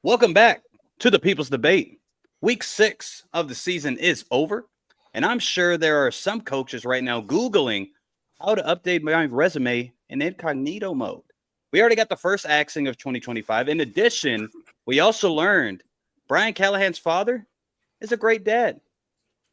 Welcome back to the People's Debate. Week 6 of the season is over, and I'm sure there are some coaches right now Googling how to update my resume in incognito mode. We already got the first axing of 2025. In addition, we also learned Brian Callahan's father is a great dad.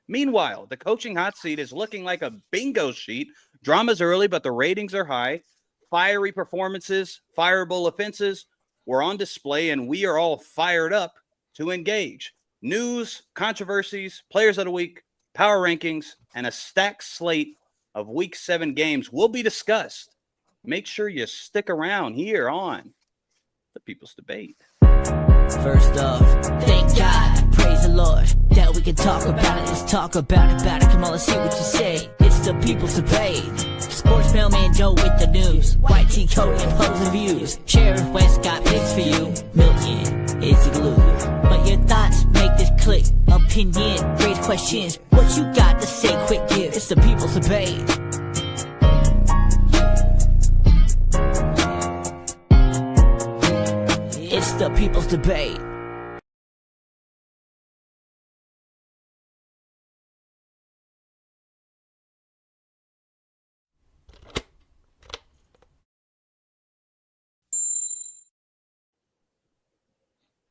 Meanwhile, the coaching hot seat is looking like a bingo sheet. Drama's early, but the ratings are high. Fiery performances, fireable offenses were on display, and we are all fired up to engage. News, controversies, players of the week, power rankings, and a stacked slate of week 7 games will be discussed. Make sure you stick around here on the People's Debate. First off, thank God, praise the Lord, that we can talk about it. Let's talk about it. Come on, let's see what you say. It's the People's Debate. Sports mailman Joe with the news. White T Cody opposing views. Sheriff West got picks for you. Milton is the glue. But your thoughts make this click. Opinion, raise questions. What you got to say, quick give. It's the People's Debate. It's the People's Debate.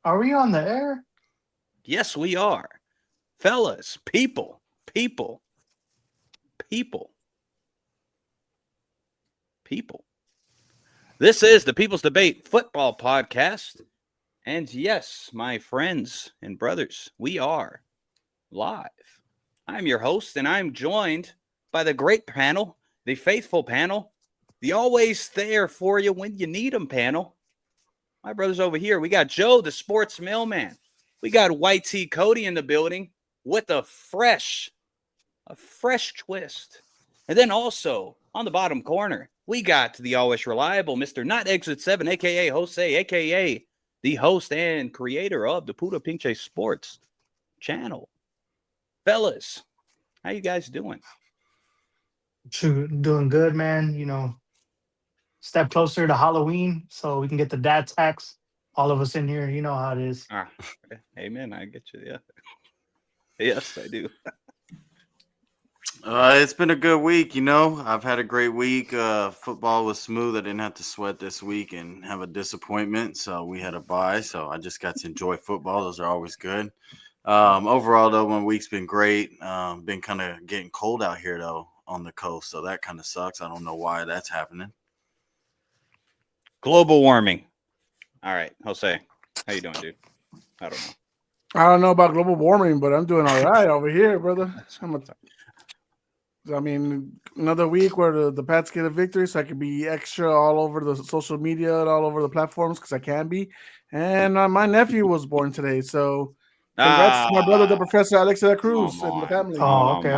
Are we on the air? Yes, we are. Fellas, people. This is the People's Debate Football Podcast. And yes, my friends and brothers, we are live. I'm your host, and I'm joined by the great panel, the faithful panel, the always there for you when you need them panel. My brothers over here, we got Joe, the sports mailman. We got White T Cody in the building with a fresh twist. And then also on the bottom corner, we got the always reliable Mr. Not Exit 7, a.k.a. Jose, a.k.a. the host and creator of the Puto Pinche Sports channel. Fellas, how you guys doing? Doing good, man. You know, step closer to Halloween so we can get the dad tax. All of us in here, you know how it is. Amen. I get you. Yeah. Yes, I do. It's been a good week, I've had a great week. Football was smooth. I didn't have to sweat this week and have a disappointment. So we had a bye. So I just got to enjoy football. Those are always good. Overall, though, my week's been great. Been kind of getting cold out here, though, on the coast. So that kind of sucks. I don't know why that's happening. Global warming. All right, Jose, how you doing, dude? I don't know. I don't know about global warming, but I'm doing all right over here, brother. I mean, another week where the Pats get a victory, so I can be extra all over the social media and all over the platforms because I can be. And my nephew was born today, so congrats to my brother, the Professor Alex de la Cruz, and the family. Okay.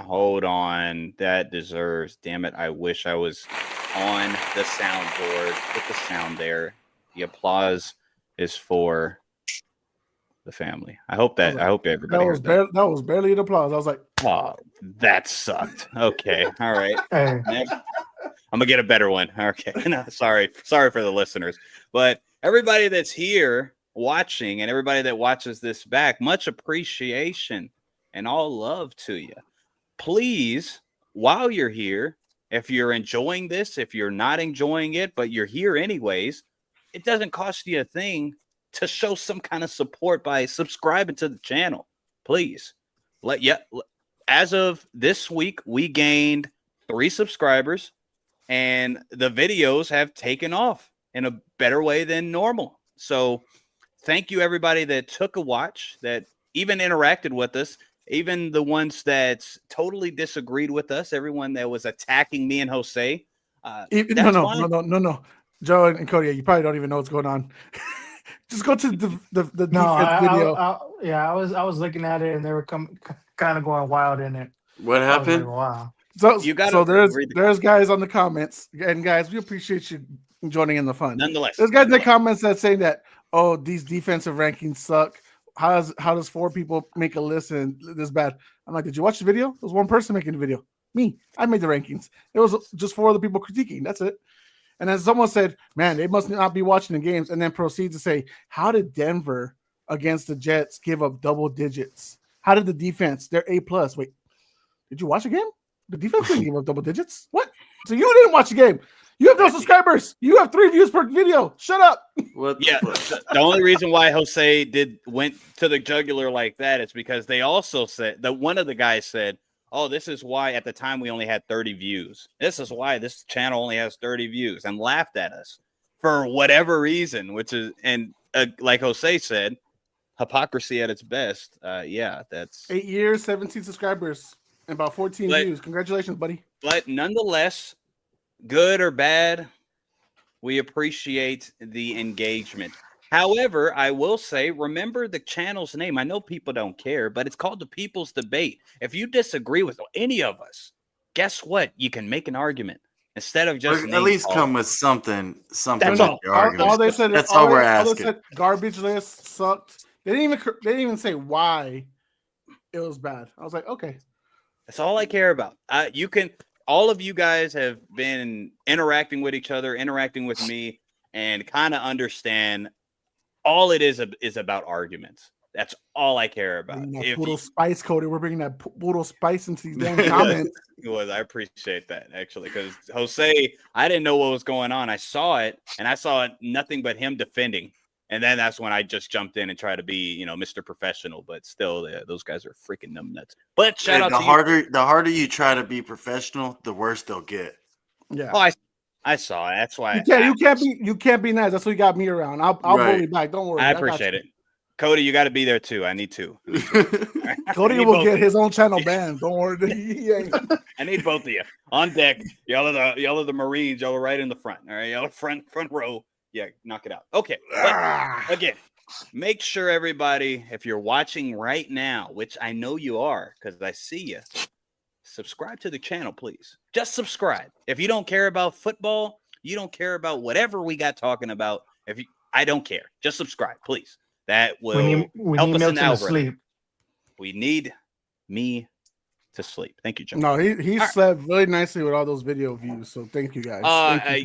Hold on. That deserves. Damn it! I wish I was on the soundboard. Put the sound there. The applause is for the family. I hope everybody heard that. That was barely an applause. I was like, oh, that sucked. Okay, all right. Hey. Next. I'm gonna get a better one. Okay, no, sorry for the listeners, but everybody that's here watching and everybody that watches this back, much appreciation and all love to you. Please, while you're here, if you're enjoying this, if you're not enjoying it, but you're here anyways, it doesn't cost you a thing to show some kind of support by subscribing to the channel. Please. As of this week, we gained 3 subscribers, and the videos have taken off in a better way than normal. So thank you, everybody that took a watch, that even interacted with us, even the ones that totally disagreed with us, everyone that was attacking me and Jose. No. Joe and Cody, you probably don't even know what's going on. Just go to the defense video. I was looking at it and they were kind of going wild in it. What happened? Like, wow. So there's guys on the comments, and guys, we appreciate you joining in the fun. Nonetheless, there's guys in the comments that say that, oh, these defensive rankings suck. How does 4 people make a list and this bad? I'm like, did you watch the video? There was one person making the video. Me. I made the rankings. It was just 4 other people critiquing. That's it. And then someone said, man, they must not be watching the games. And then proceeds to say, how did Denver against the Jets give up double digits? How did the defense? They're A+. Wait, did you watch a game? The defense didn't give up double digits. What? So you didn't watch the game. You have no subscribers. You have 3 views per video. Shut up. What? Yeah, the only reason why Jose went to the jugular like that is because they also said that one of the guys said, "Oh, this is why at the time we only had 30 views. This is why this channel only has 30 views," and laughed at us for whatever reason. Which is, and like Jose said, hypocrisy at its best. Yeah, that's 8 years, 17 subscribers, and about 14 views. Congratulations, buddy. But nonetheless, good or bad, we appreciate the engagement. However, I will say, remember the channel's name. I know people don't care, but it's called The People's Debate. If you disagree with any of us, guess what? You can make an argument instead of just at least come with something. That's all. All they said. That's all we're asking. Said garbage list sucked. They didn't even say why it was bad. I was like, okay. That's all I care about. All of you guys have been interacting with each other, interacting with me, and kind of understand all it is about arguments. That's all I care about. Poodle spice, Cody. We're bringing that poodle spice into these damn comments. I appreciate that, actually, because Jose, I didn't know what was going on. I saw it, and I saw nothing but him defending. And then that's when I just jumped in and tried to be, Mr. Professional. But still, those guys are freaking numbnuts. But shout out to you. The harder you try to be professional, the worse they'll get. Yeah. Oh, I saw it. That's why you can't be nice. That's what you got me around. I'll bully back. Don't worry. I appreciate it. Cody, you got to be there too. I need to. Cody will get his own channel banned. Don't worry. I need both of you on deck. Y'all are the Marines. Y'all are right in the front. All right, y'all are front row. Yeah, knock it out. Okay. But again, make sure everybody, if you're watching right now, which I know you are because I see you, subscribe to the channel, please. Just subscribe. If you don't care about football, you don't care about whatever we got talking about. I don't care. Just subscribe, please. That will help us in the algorithm. We need me to sleep. Thank you, John. No, he slept really nicely with all those video views. So thank you guys.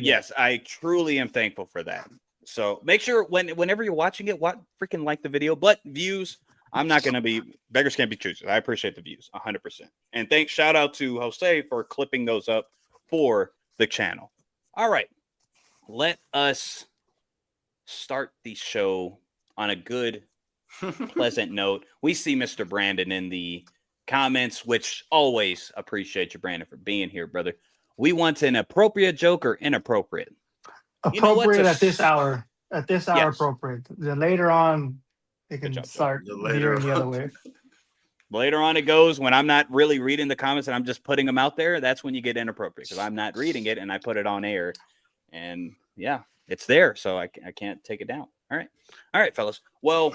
Yes, I truly am thankful for that. So make sure whenever you're watching it, freaking like the video. But views, I'm not going to be beggars can't be choosers. I appreciate the views 100%. And shout out to Jose for clipping those up for the channel. All right, let us start the show on a good, pleasant note. We see Mr. Brandon in the comments, which always appreciate you, Brandon, for being here, brother. We want an appropriate joke or inappropriate? Appropriate at this hour. At this hour, Yes. appropriate. Then later on, it can start veering the other way. Later on, it goes when I'm not really reading the comments and I'm just putting them out there. That's when you get inappropriate because I'm not reading it and I put it on air. And yeah, it's there. So I can't take it down. All right, fellas. Well,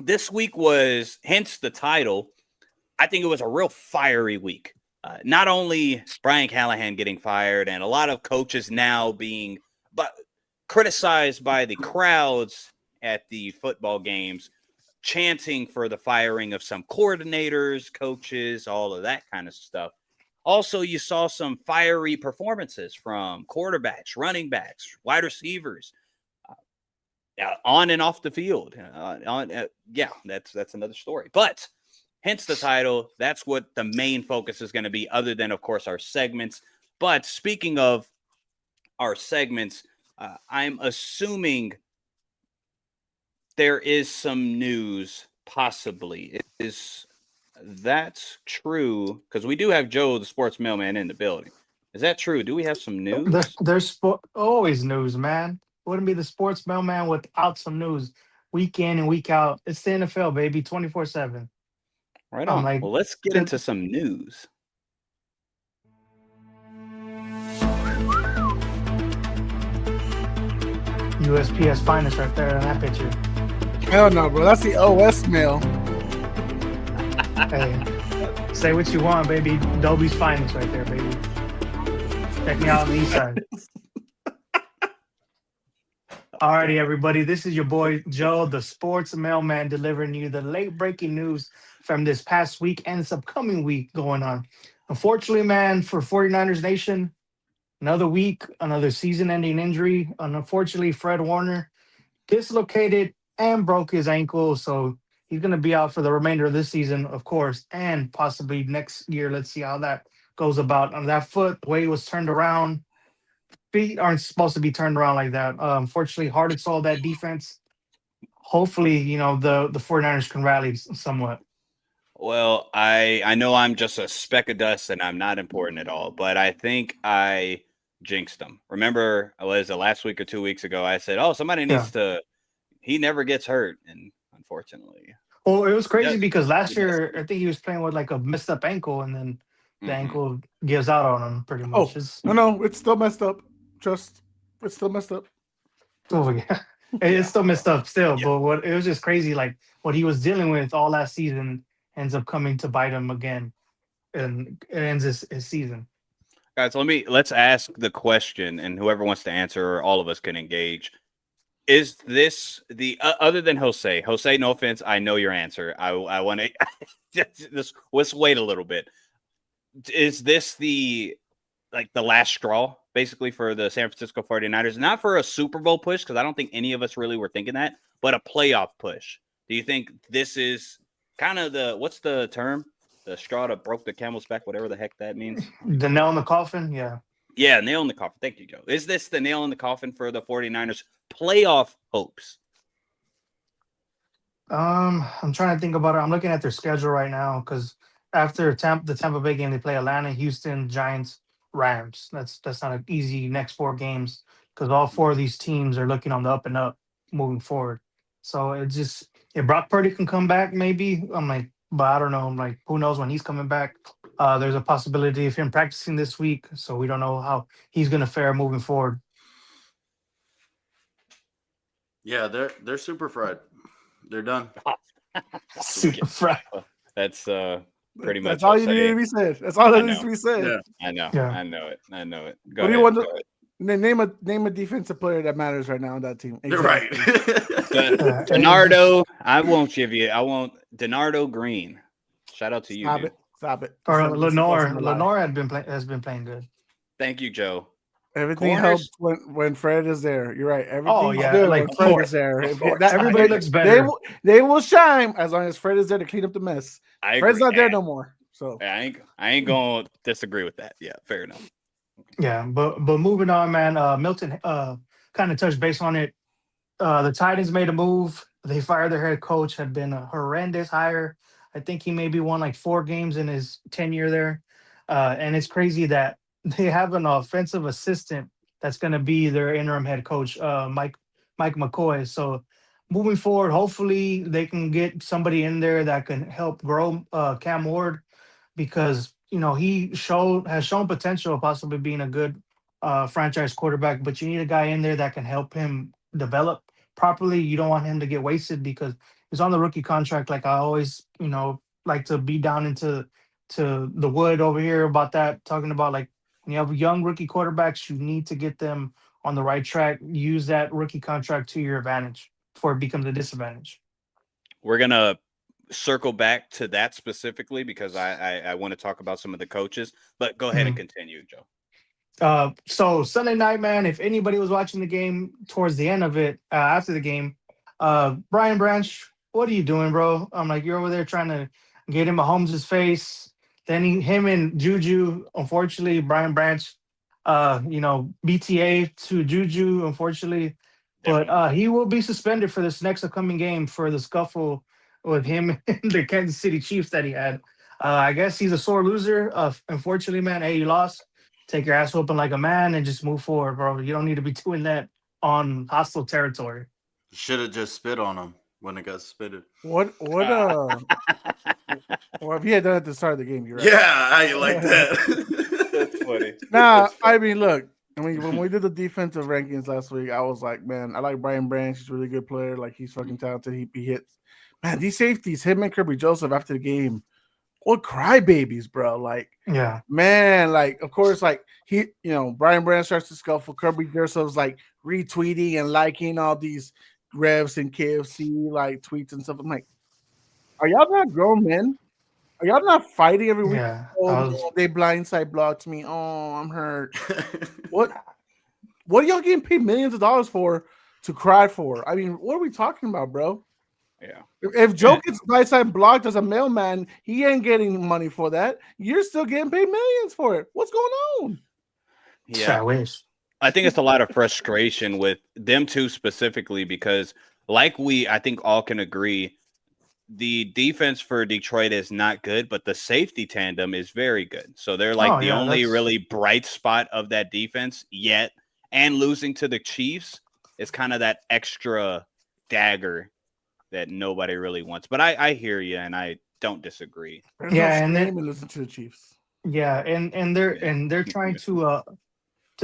this week was, hence the title, I think it was a real fiery week. Not only Brian Callahan getting fired and a lot of coaches now being criticized by the crowds at the football games, chanting for the firing of some coordinators, coaches, all of that kind of stuff. Also, you saw some fiery performances from quarterbacks, running backs, wide receivers, on and off the field. That's another story. But hence the title, that's what the main focus is going to be, other than, of course, our segments. But speaking of our segments, I'm assuming there is some news, possibly. Is that true? Because we do have Joe, the sports mailman, in the building. Is that true? Do we have some news? There's always news, man. Wouldn't be the sports mailman without some news. Week in and week out. It's the NFL, baby, 24/7. Right on. Well, let's get into some news. USPS finest right there in that picture. Hell no, bro. That's the OS mail. Hey, say what you want, baby. Dolby's finest right there, baby. Check me out on the east side. Alrighty, everybody. This is your boy Joe, the sports mailman, delivering you the late breaking news from this past week and this upcoming week going on. Unfortunately, man, for 49ers Nation, Another week, another season-ending injury. And unfortunately, Fred Warner dislocated and broke his ankle, so he's going to be out for the remainder of this season, of course, and possibly next year. Let's see how that goes about. On that foot, the way it was turned around, feet aren't supposed to be turned around like that. Unfortunately, hard to solve that defense. Hopefully, the 49ers can rally somewhat. Well, I know I'm just a speck of dust and I'm not important at all, but I think I jinxed them. Remember, was it last week or 2 weeks ago? I said, "Oh, somebody needs to." He never gets hurt, and unfortunately, well, it was crazy does. because last He does. year I think he was playing with like a messed up ankle, and then the ankle gives out on him pretty much. No, it's still messed up. It's still messed up. Oh yeah, it's still messed up still. But it was just crazy, like what he was dealing with all last season ends up coming to bite him again, and it ends his season. Guys, let's ask the question, and whoever wants to answer, or all of us can engage. Is this the other than Jose? Jose, no offense, I know your answer. I want to just let's wait a little bit. Is this the last straw basically for the San Francisco 49ers? Not for a Super Bowl push, because I don't think any of us really were thinking that, but a playoff push. Do you think this is kind of what's the term? The straw that broke the camel's back, whatever the heck that means. The nail in the coffin, yeah. Yeah, nail in the coffin. Thank you, Joe. Is this the nail in the coffin for the 49ers playoff hopes? I'm trying to think about it. I'm looking at their schedule right now because after the Tampa Bay game, they play Atlanta, Houston, Giants, Rams. That's not an easy next 4 games because all 4 of these teams are looking on the up and up moving forward. So if Brock Purdy can come back, maybe I'm like, but I don't know. I'm like, who knows when he's coming back? There's a possibility of him practicing this week, so we don't know how he's going to fare moving forward. Yeah, they're super fried. They're done. Super fried. That's pretty much. That's all you need to be said. That's all that needs to be said. Yeah. I know. Yeah. I know it. What do you want to name a defensive player that matters right now on that team? Exactly. Right. Denardo. I won't Denardo Green. Shout out to you. Stop it. Or Lenore. Lenore has been playing good. Thank you, Joe. Everything helps when Fred is there. You're right. Everything good when Fred is there. Everybody looks better. They will shine as long as Fred is there to clean up the mess. Fred's not there no more. So I ain't gonna disagree with that. Yeah, fair enough. Yeah, but moving on, man. Milton kind of touched base on it. The Titans made a move. They fired their head coach. Had been a horrendous hire. I think he maybe won like 4 games in his tenure there. And it's crazy that they have an offensive assistant that's going to be their interim head coach, Mike McCoy. So moving forward, hopefully they can get somebody in there that can help grow Cam Ward, because he has shown potential of possibly being a good franchise quarterback. But you need a guy in there that can help him develop properly. You don't want him to get wasted because he's on the rookie contract. Like I always, like to be down into the wood over here about that, talking about like, when you have young rookie quarterbacks, you need to get them on the right track. Use that rookie contract to your advantage before it becomes a disadvantage. We're going to circle back to that specifically because I want to talk about some of the coaches, but go ahead and continue, Joe. So Sunday night, man, if anybody was watching the game towards the end of it, after the game, Brian Branch, what are you doing, bro? I'm like, you're over there trying to get in Mahomes' face. Then him and Juju, unfortunately, Brian Branch, BTA to Juju, unfortunately. But he will be suspended for this next upcoming game for the scuffle with him and the Kansas City Chiefs that he had. I guess he's a sore loser. Unfortunately, man, hey, you lost. Take your ass whooping like a man and just move forward, bro. You don't need to be doing that on hostile territory. Should have just spit on him when it got spitted. What well, if he had done it at the start of the game, you're right. Yeah, I like that. That's funny. I mean, look, when we did the defensive rankings last week, I was like, man, I like Brian Branch. He's a really good player. Like, he's fucking talented. He hits. Man, these safeties, him and Kirby Joseph after the game, what crybabies, bro. Like, yeah, man, like, of course, like, Brian Branch starts to scuffle. Kirby Joseph's like retweeting and liking all these Revs and KFC like tweets and stuff. I'm like, are y'all not grown men? Are y'all not fighting every week? Yeah, Oh, no, they blindside blocked me. Oh, I'm hurt. What are y'all getting paid millions of dollars for to cry for? I mean, what are we talking about, bro? Yeah. If Joe gets blindside blocked as a mailman, he ain't getting money for that. You're still getting paid millions for it. What's going on? Yeah. I wish. I think it's a lot of frustration with them two specifically because, like I think all can agree, the defense for Detroit is not good, but the safety tandem is very good. So they're like the only really bright spot of that defense yet. And losing to the Chiefs is kind of that extra dagger that nobody really wants. But I hear you, and I don't disagree. There's Yeah, no and shame in listening to the Chiefs. Yeah, and they're trying to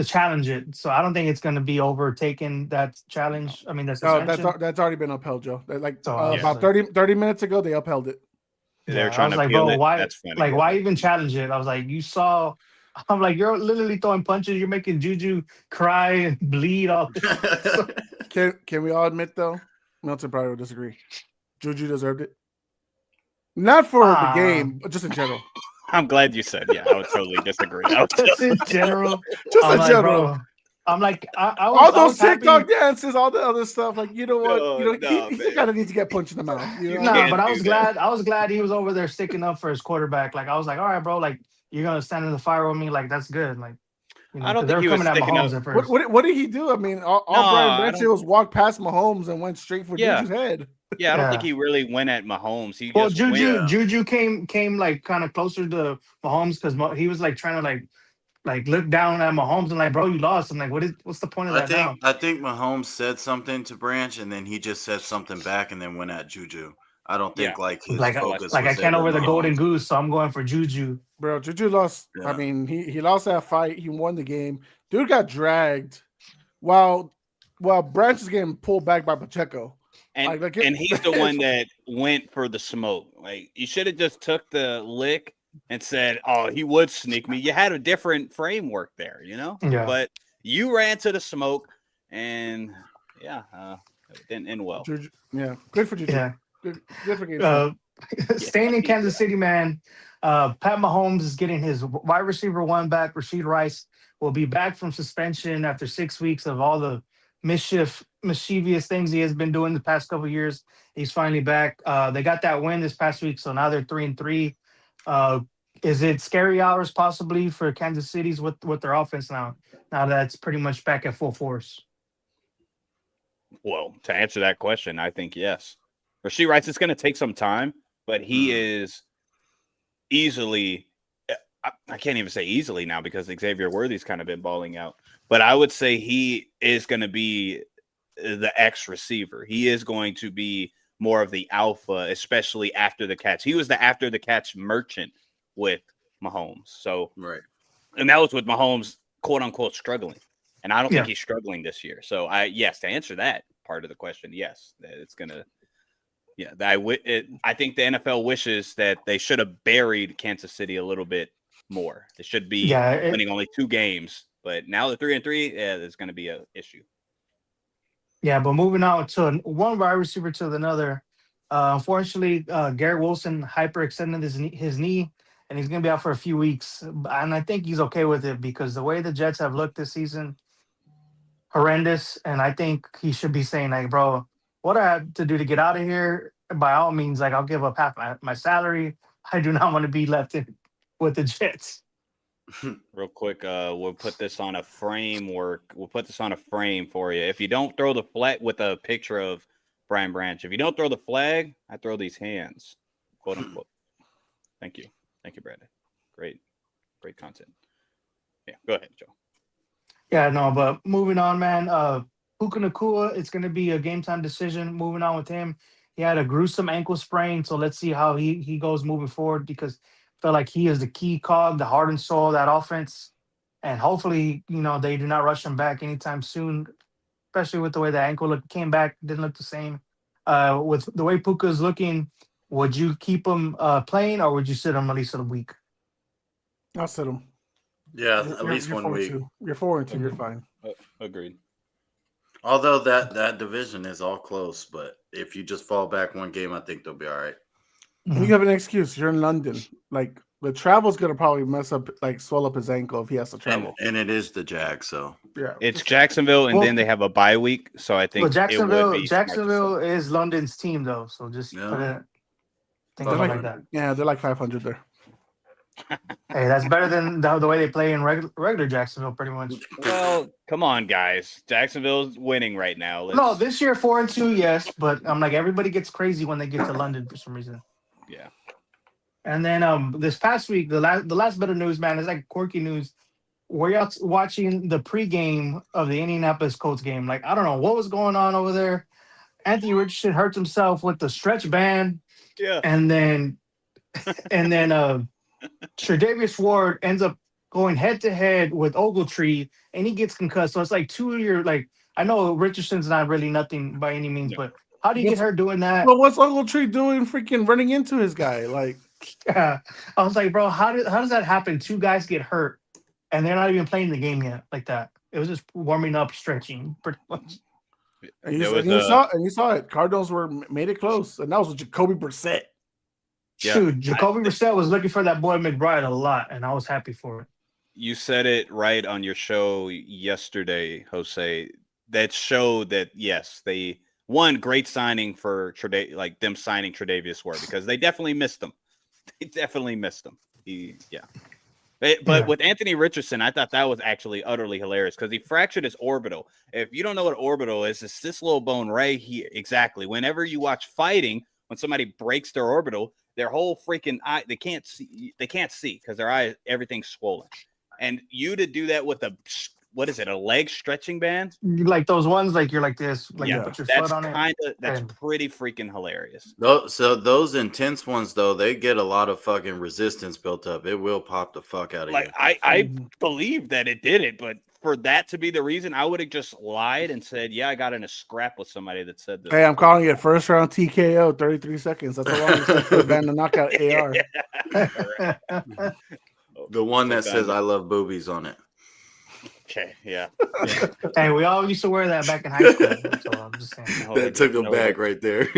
challenge it. So I don't think it's going to be overtaking that challenge. I mean, that suspension. That's already been upheld, Joe. So, about 30 minutes ago, they upheld it. They're I trying was to like, appeal bro, it. why? That's funny. Like, why even challenge it? I was like, you saw. I'm like, you're literally throwing punches. You're making Juju cry and bleed all. Can we all admit though? Milton probably would disagree. Juju deserved it. Not for the game, but just in general. I'm glad you said, yeah, I would totally disagree. Just in general. Just I'm in like, general. bro, I'm like, all those TikTok happy. dances, all the other stuff. Like, you know what? He kind of needs to get punched in the mouth. You know? Nah, but I was glad he was over there sticking up for his quarterback. Like, I was like, all right, bro, like you're gonna stand in the fire with me. Like, that's good. Like, you know, I don't think they were he was coming at sticking Mahomes up. at first. What did he do? I mean, all Brian Branch did was walk past Mahomes and went straight for Juju's head. Yeah, I don't think he really went at Mahomes. He Well, just Juju came like kind of closer to Mahomes because he was like trying to like look down at Mahomes and like, bro, you lost. I'm like, what's the point of that now? I think Mahomes said something to Branch and then he just said something back and then went at Juju. I don't think like his focus. Like I can't over the golden goose, so I'm going for Juju. Bro, Juju lost. Yeah. I mean, he lost that fight. He won the game. Dude got dragged while Branch is getting pulled back by Pacheco. And he's the one that went for the smoke. Like, you should have just took the lick and said, "Oh, he would sneak me." You had a different framework there, you know. Yeah. But you ran to the smoke, and it didn't end well. Juju, yeah, good for Juju. Yeah. Good for Juju. Staying in Kansas City, man. Pat Mahomes is getting his wide receiver one back. Rashid Rice will be back from suspension after 6 weeks of all the mischievous things he has been doing the past couple of years. He's finally back. They got that win this past week, so now they're 3-3. Is it scary hours possibly for Kansas City's with their offense now that's pretty much back at full force? Well, to answer that question, I think yes. Rashid Rice, it's going to take some time, but he is easily – I can't even say easily now because Xavier Worthy's kind of been balling out. But I would say he is going to be the X receiver. He is going to be more of the alpha, especially after the catch. He was the after the catch merchant with Mahomes. So, right. And that was with Mahomes, quote unquote, struggling. And I don't think he's struggling this year. So, to answer that part of the question, yes, it's going to. Yeah, I think the NFL wishes that they should have buried Kansas City a little bit more. It should be winning only 2 games. But now the 3-3, there's going to be an issue. Yeah, but moving on to one wide receiver to another. Unfortunately, Garrett Wilson hyperextended his knee, and he's going to be out for a few weeks. And I think he's okay with it because the way the Jets have looked this season, horrendous. And I think he should be saying, like, bro, what I have to do to get out of here, by all means, like, I'll give up half my salary. I do not want to be left in with the Jets. Real quick, we'll put this on a framework. We'll put this on a frame for you. If you don't throw the flag with a picture of Brian Branch, if you don't throw the flag, I throw these hands, quote unquote. Thank you, Brandon. Great content. Yeah, go ahead, Joe. Yeah, no, but moving on, man. Puka Nacua, it's going to be a game time decision. Moving on with him, he had a gruesome ankle sprain, so let's see how he goes moving forward because. Feel like he is the key cog, the heart and soul of that offense. And hopefully, they do not rush him back anytime soon, especially with the way the ankle came back, didn't look the same. With the way Puka is looking, would you keep him playing or would you sit him at least a week? I'll sit him. Yeah, at least 1 week. You're 4-2, you're fine. Agreed. Although that division is all close, but if you just fall back one game, I think they'll be all right. You have an excuse. You're in London. Like the travel's gonna probably mess up, like swell up his ankle if he has to travel. And it is the Jag, so Yeah, It's Jacksonville, and Well- then they have a bye week. So I think Well, Jacksonville, it would be smart to Jacksonville is London's team though, so just Yeah. put it. Think They're about it like- like that. yeah, they're like 500 there. Hey, that's better than the way they play in regular Jacksonville, pretty much. Well, come on, guys. Jacksonville's winning right now. No, this year 4-2, yes, but I'm like everybody gets crazy when they get to London for some reason. Yeah. And then this past week, the last bit of news, man, is like quirky news. Were y'all watching the pregame of the Indianapolis Colts game? Like, I don't know what was going on over there. Anthony Richardson hurts himself with the stretch band, Yeah. and then Tre'Davious Ward ends up going head to head with Ogletree, and he gets concussed. So it's like 2 years. Like, I know Richardson's not really nothing by any means, but how do you get hurt doing that? Well, what's Ogletree doing? Freaking running into his guy, like. Yeah. I was like, bro, how does that happen? Two guys get hurt, and they're not even playing the game yet, like that. It was just warming up, stretching, pretty much. And you, There was you saw it. Cardinals made it close, and that was with Jacoby Brissett. Yeah. Shoot, Jacoby Brissett was looking for that boy McBride a lot, and I was happy for it. You said it right on your show yesterday, Jose. That showed that yes, they great signing for them signing Tre'Davious Ward, because they definitely missed him. They definitely missed him. But with Anthony Richardson, I thought that was actually utterly hilarious because he fractured his orbital. If you don't know what orbital is, it's this little bone right here. Exactly. Whenever you watch fighting, when somebody breaks their orbital, their whole freaking eye, they can't see because their eye, everything's swollen. And you to do that with a leg stretching band? Like those ones, like you're like this, like you Yeah, put your that's foot on it. that's and- pretty freaking hilarious. So those intense ones though, they get a lot of fucking resistance built up. It will pop the fuck out of Like you. I believe that it did it, but for that to be the reason, I would have just lied and said, "Yeah, I got in a scrap with somebody that said this." Hey, I'm calling it first round TKO, 33 seconds. That's how long it takes to ban the knockout AR. The one that So says bad. "I love boobies" on it. Okay, yeah. Hey, we all used to wear that back in high school. So I'm just saying. That took a bag right there.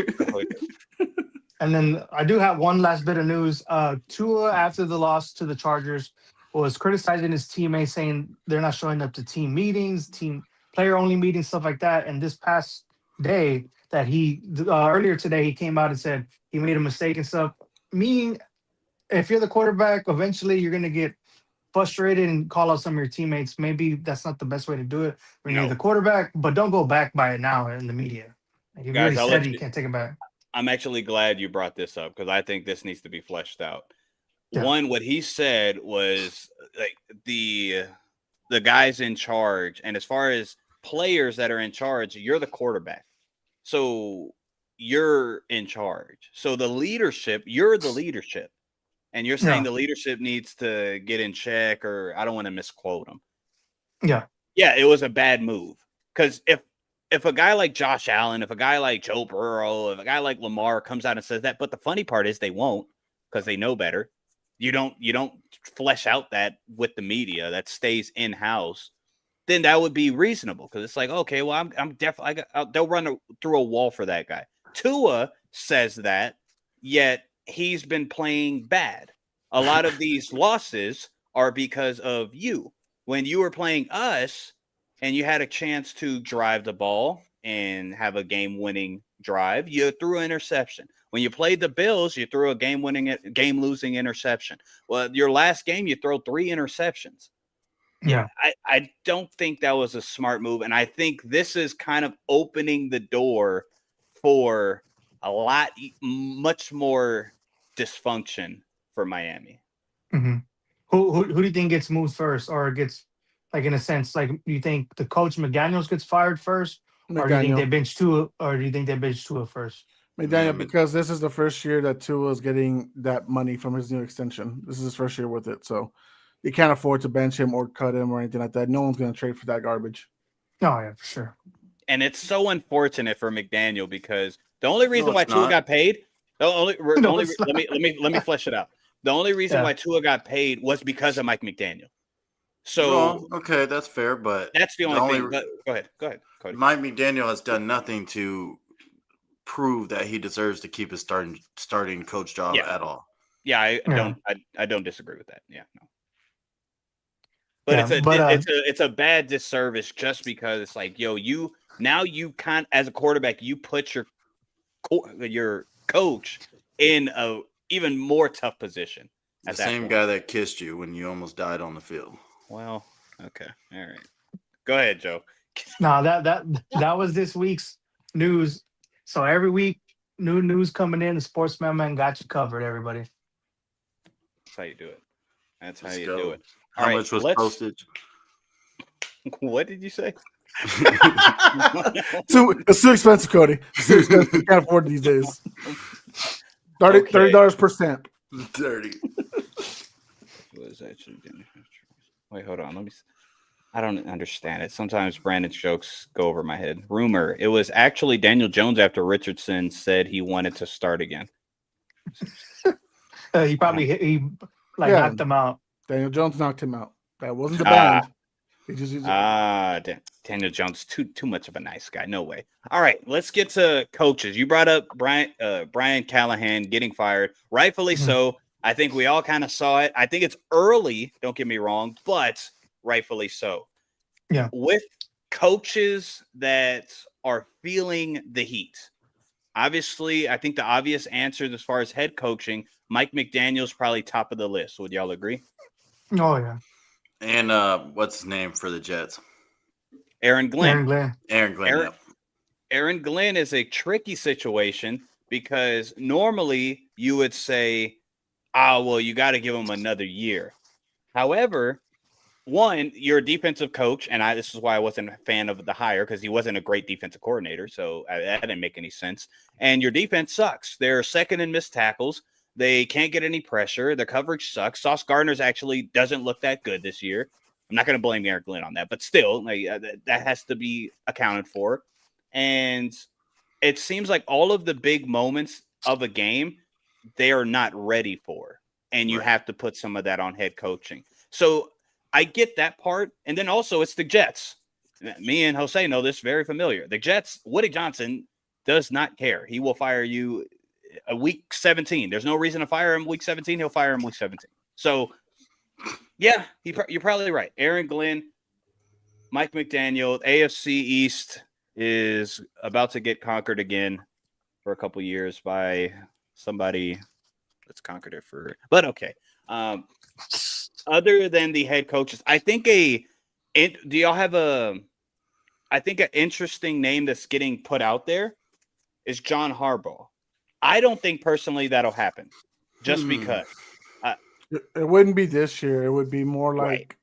And then I do have one last bit of news. Tua, after the loss to the Chargers, was criticizing his teammates, saying they're not showing up to team meetings, team player-only meetings, stuff like that. And this past day, that earlier today, he came out and said he made a mistake and stuff. Meaning, if you're the quarterback, eventually you're going to get frustrated and call out some of your teammates. Maybe that's not the best way to do it when you're No. the quarterback, but don't go back by it now in the media. Like, you Guys, already I'll said let you you- can't take it back. I'm actually glad you brought this up because I think this needs to be fleshed out. Yeah. One, what he said was like the guys in charge, and as far as players that are in charge, you're the quarterback, so you're in charge. So you're the leadership, and you're saying Yeah. the leadership needs to get in check, or I don't want to misquote him. Yeah. Yeah, it was a bad move because if a guy like Josh Allen, if a guy like Joe Burrow, if a guy like Lamar comes out and says that, but the funny part is they won't because they know better. You don't flesh out that with the media. That stays in house. Then that would be reasonable because it's like, okay, well, I'm definitely they'll run through a wall for that guy. Tua says that, yet he's been playing bad. A lot of these losses are because of you. When you were playing us, and you had a chance to drive the ball and have a game-winning drive, you threw an interception. When you played the Bills, you threw a game-losing interception. Well, your last game, you throw 3 interceptions. Yeah. I don't think that was a smart move, and I think this is kind of opening the door for much more dysfunction for Miami. Mm-hmm. Who do you think gets moved first, or gets, like, in a sense, like, you think the coach McDaniels gets fired first, or do you think they bench Tua, first? McDaniel, because this is the first year that Tua is getting that money from his new extension. This is his first year with it, so you can't afford to bench him or cut him or anything like that. No one's going to trade for that garbage. Oh yeah, for sure. And it's so unfortunate for McDaniel because the only reason why it's Tua not. got paid, let it's me flesh it out. The only reason Yeah. why Tua got paid was because of Mike McDaniel. So Well, okay, that's fair, but that's the only the thing. only- But go ahead, Cody. Mike McDaniel has done nothing to prove that he deserves to keep his starting coach job Yeah. at all. Yeah, I Yeah. don't disagree with that. Yeah, no. But Yeah, but it's a bad disservice just because it's like, yo, you can't, as a quarterback, you put your coach in a even more tough position. The At that same point. guy that kissed you when you almost died on the field. Well, okay, all right. Go ahead, Joe. no, that was this week's news. So every week, new news coming in. The Sportsman Man got you covered. Everybody. That's how you do it. That's how Let's you go. do it. How All right, much was let's- postage? What did you say? It's too expensive, Cody. It's too expensive. You can't afford these days. Okay. $30 per stamp. Dirty. Was actually wait, hold on. Let me. I don't understand it. Sometimes Brandon's jokes go over my head. Rumor: it was actually Daniel Jones after Richardson said he wanted to start again. He probably knocked him out. Daniel Jones knocked him out. That wasn't the band. He just used Daniel Jones too much of a nice guy. No way. All right, let's get to coaches. You brought up Brian Callahan getting fired, rightfully so. I think we all kind of saw it. I think it's early. Don't get me wrong, but rightfully so. Yeah. With coaches that are feeling the heat. Obviously, I think the obvious answers as far as head coaching, Mike McDaniel's probably top of the list. Would y'all agree? Oh yeah. And what's his name for the Jets? Aaron Glenn. Aaron Glenn. Yep. Aaron Glenn is a tricky situation because normally you would say, well, you got to give him another year. However, one, you're a defensive coach, and this is why I wasn't a fan of the hire because he wasn't a great defensive coordinator, so that didn't make any sense. And your defense sucks. They're second in missed tackles. They can't get any pressure. The coverage sucks. Sauce Gardner's actually doesn't look that good this year. I'm not going to blame Aaron Glenn on that, but still, that has to be accounted for. And it seems like all of the big moments of a game, they are not ready for. And you have to put some of that on head coaching. So I get that part. And then also it's the Jets. Me and Jose know this very familiar. The Jets, Woody Johnson does not care. He will fire you week 17. There's no reason to fire him week 17. He'll fire him week 17. So, yeah, you're probably right. Aaron Glenn, Mike McDaniel, AFC East is about to get conquered again for a couple years by somebody that's conquered it for. But okay. Other than the head coaches, I think do y'all have I think an interesting name that's getting put out there is John Harbaugh. I don't think personally that'll happen just because. It wouldn't be this year. It would be more like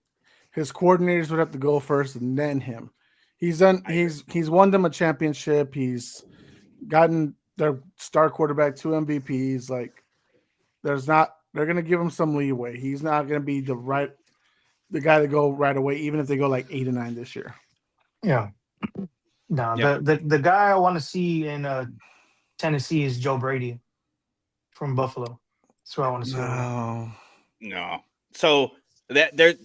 his coordinators would have to go first and then him. He's won them a championship. He's gotten their star quarterback 2 MVPs. Like they're going to give him some leeway. He's not going to be the guy to go right away, even if they go like 8-9 this year. Yeah. No, the guy I want to see in Tennessee is Joe Brady from Buffalo. That's who I want to see. No. So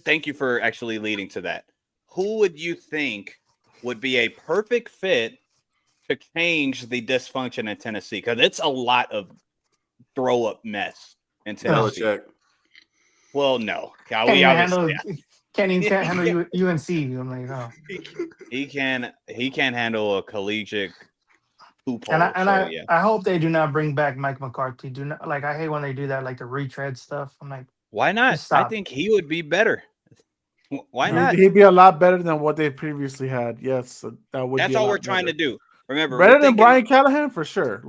thank you for actually leading to that. Who would you think would be a perfect fit to change the dysfunction in Tennessee? Because it's a lot of throw up mess in Tennessee. Belichick. Well, no. Can't even handle UNC. I'm like, oh. He can't handle a collegiate poop hole. I hope they do not bring back Mike McCarthy. Do not I hate when they do that, like the retread stuff. I'm like, why not? Stop. I think he would be better. Why not? He'd be a lot better than what they previously had. Yes, That's all we're trying to do. Remember, better than Brian Callahan for sure.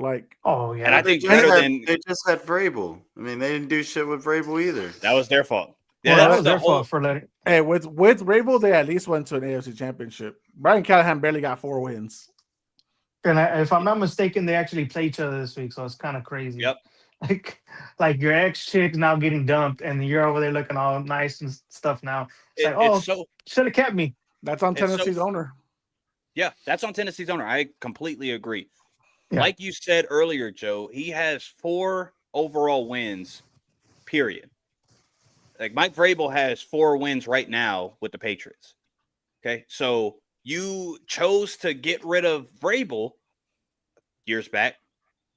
Oh yeah, and I think they just had Vrabel. I mean, they didn't do shit with Vrabel either. That was their fault. Yeah, that was their fault for letting. Hey, with Vrabel, they at least went to an AFC championship. Brian Callahan barely got 4 wins. And if I'm not mistaken, they actually play each other this week, so it's kind of crazy. Yep. Like your ex chick's now getting dumped, and you're over there looking all nice and stuff now. It's should have kept me. That's on Tennessee's owner. Yeah, that's on Tennessee's owner. I completely agree. Yeah. Like you said earlier, Joe, he has 4 overall wins, period. Like Mike Vrabel has 4 wins right now with the Patriots. Okay, so you chose to get rid of Vrabel years back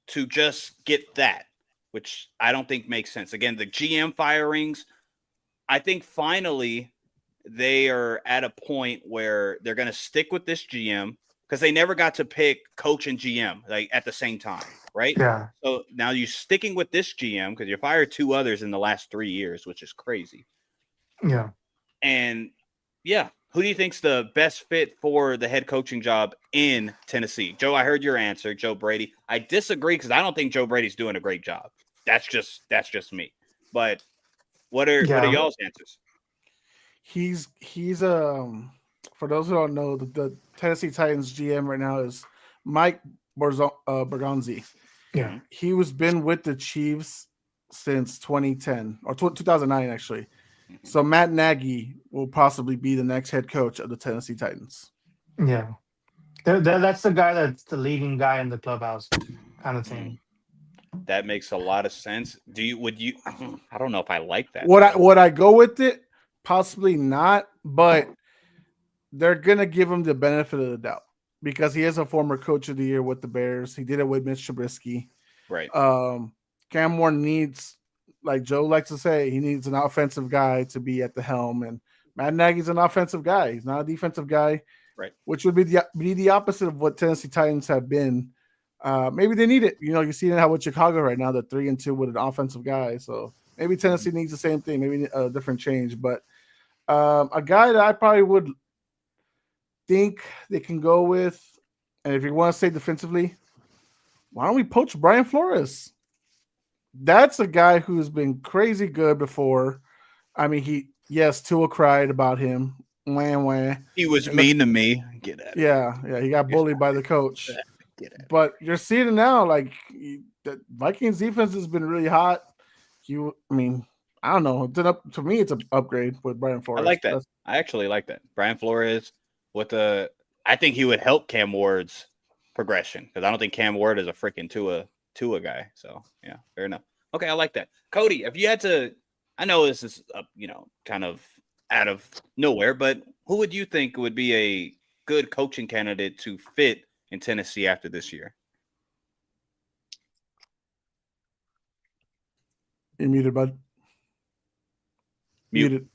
to just get that, which I don't think makes sense. Again, the GM firings, I think finally they are at a point where they're going to stick with this GM because they never got to pick coach and GM like at the same time, right? Yeah. So now you're sticking with this GM because you fired 2 others in the last 3 years, which is crazy. Yeah. And yeah, who do you think's the best fit for the head coaching job in Tennessee? Joe, I heard your answer, Joe Brady. I disagree because I don't think Joe Brady's doing a great job. That's just me. But what are y'all's answers? He's for those who don't know, the Tennessee Titans GM right now is Mike Bergonzi. Yeah. He was been with the Chiefs since 2010 or 2009 actually. So Matt Nagy will possibly be the next head coach of the Tennessee Titans. Yeah. That's the guy that's the leading guy in the clubhouse kind of thing. That makes a lot of sense. Would you I don't know if I like that. Would I go with it? Possibly not, but they're gonna give him the benefit of the doubt because he is a former coach of the year with the Bears. He did it with Mitch Trubisky. Right. Cam Moore needs, like Joe likes to say, he needs an offensive guy to be at the helm, and Matt Nagy's an offensive guy. He's not a defensive guy, right? Which would be the opposite of what Tennessee Titans have been. Maybe they need it. You know, you see how with Chicago right now, they're 3-2 with an offensive guy. So maybe Tennessee needs the same thing, maybe a different change. But a guy that I probably would think they can go with, and if you want to say defensively, why don't we poach Brian Flores? That's a guy who's been crazy good before. I mean, Tua cried about him. Wah. He was mean to me. Get at it. Yeah, he got bullied by the coach. But you're seeing it now, like the Vikings defense has been really hot. I don't know. To me, it's an upgrade with Brian Flores. I like that. I actually like that. Brian Flores I think he would help Cam Ward's progression because I don't think Cam Ward is a freaking Tua guy. So yeah, fair enough. Okay, I like that. Cody, if you had to, I know this is kind of out of nowhere, but who would you think would be a good coaching candidate to fit in Tennessee after this year? You're muted, bud. Muted.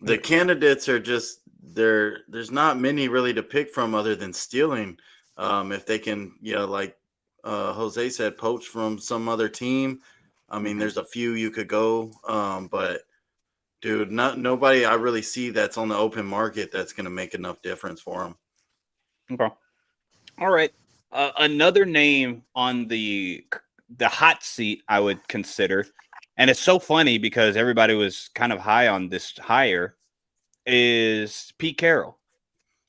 The candidates are just there's not many really to pick from other than stealing. If they can, like Jose said, poach from some other team. I mean, there's a few you could go, but dude, nobody I really see that's on the open market that's going to make enough difference for them. Okay. All right. Another name on the hot seat I would consider, and it's so funny because everybody was kind of high on this hire, is Pete Carroll.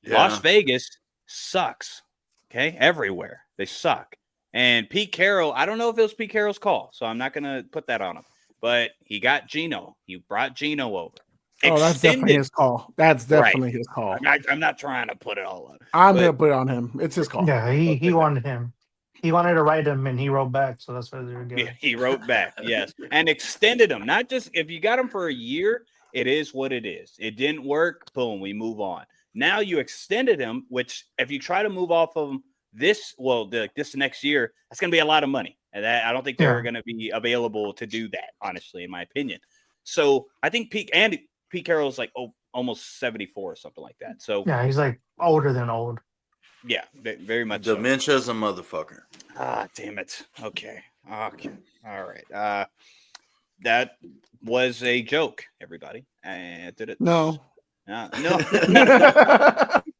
Yeah. Las Vegas sucks. Okay, everywhere they suck. And Pete Carroll, I don't know if it was Pete Carroll's call, so I'm not going to put that on him. But he got Geno. He brought Geno over. Oh, that's definitely his call. That's definitely his call. I'm not trying to put it all on. I'm going to put it on him. It's his call. Yeah, he wanted him. He wanted to write him, and he wrote back, so that's why they were good. Yeah, he wrote back, yes, and extended him. Not just if you got him for a year, it is what it is. It didn't work, boom, we move on. Now you extended him, which if you try to move off of him this next year, that's going to be a lot of money, and I don't think they're going to be available to do that, honestly, in my opinion. So I think Pete Carroll's like almost 74 or something like that. So yeah, he's like older than old. Yeah, very much. Dementia's a motherfucker. Ah, damn it. Okay. All right. That was a joke, everybody. Did it? No. No.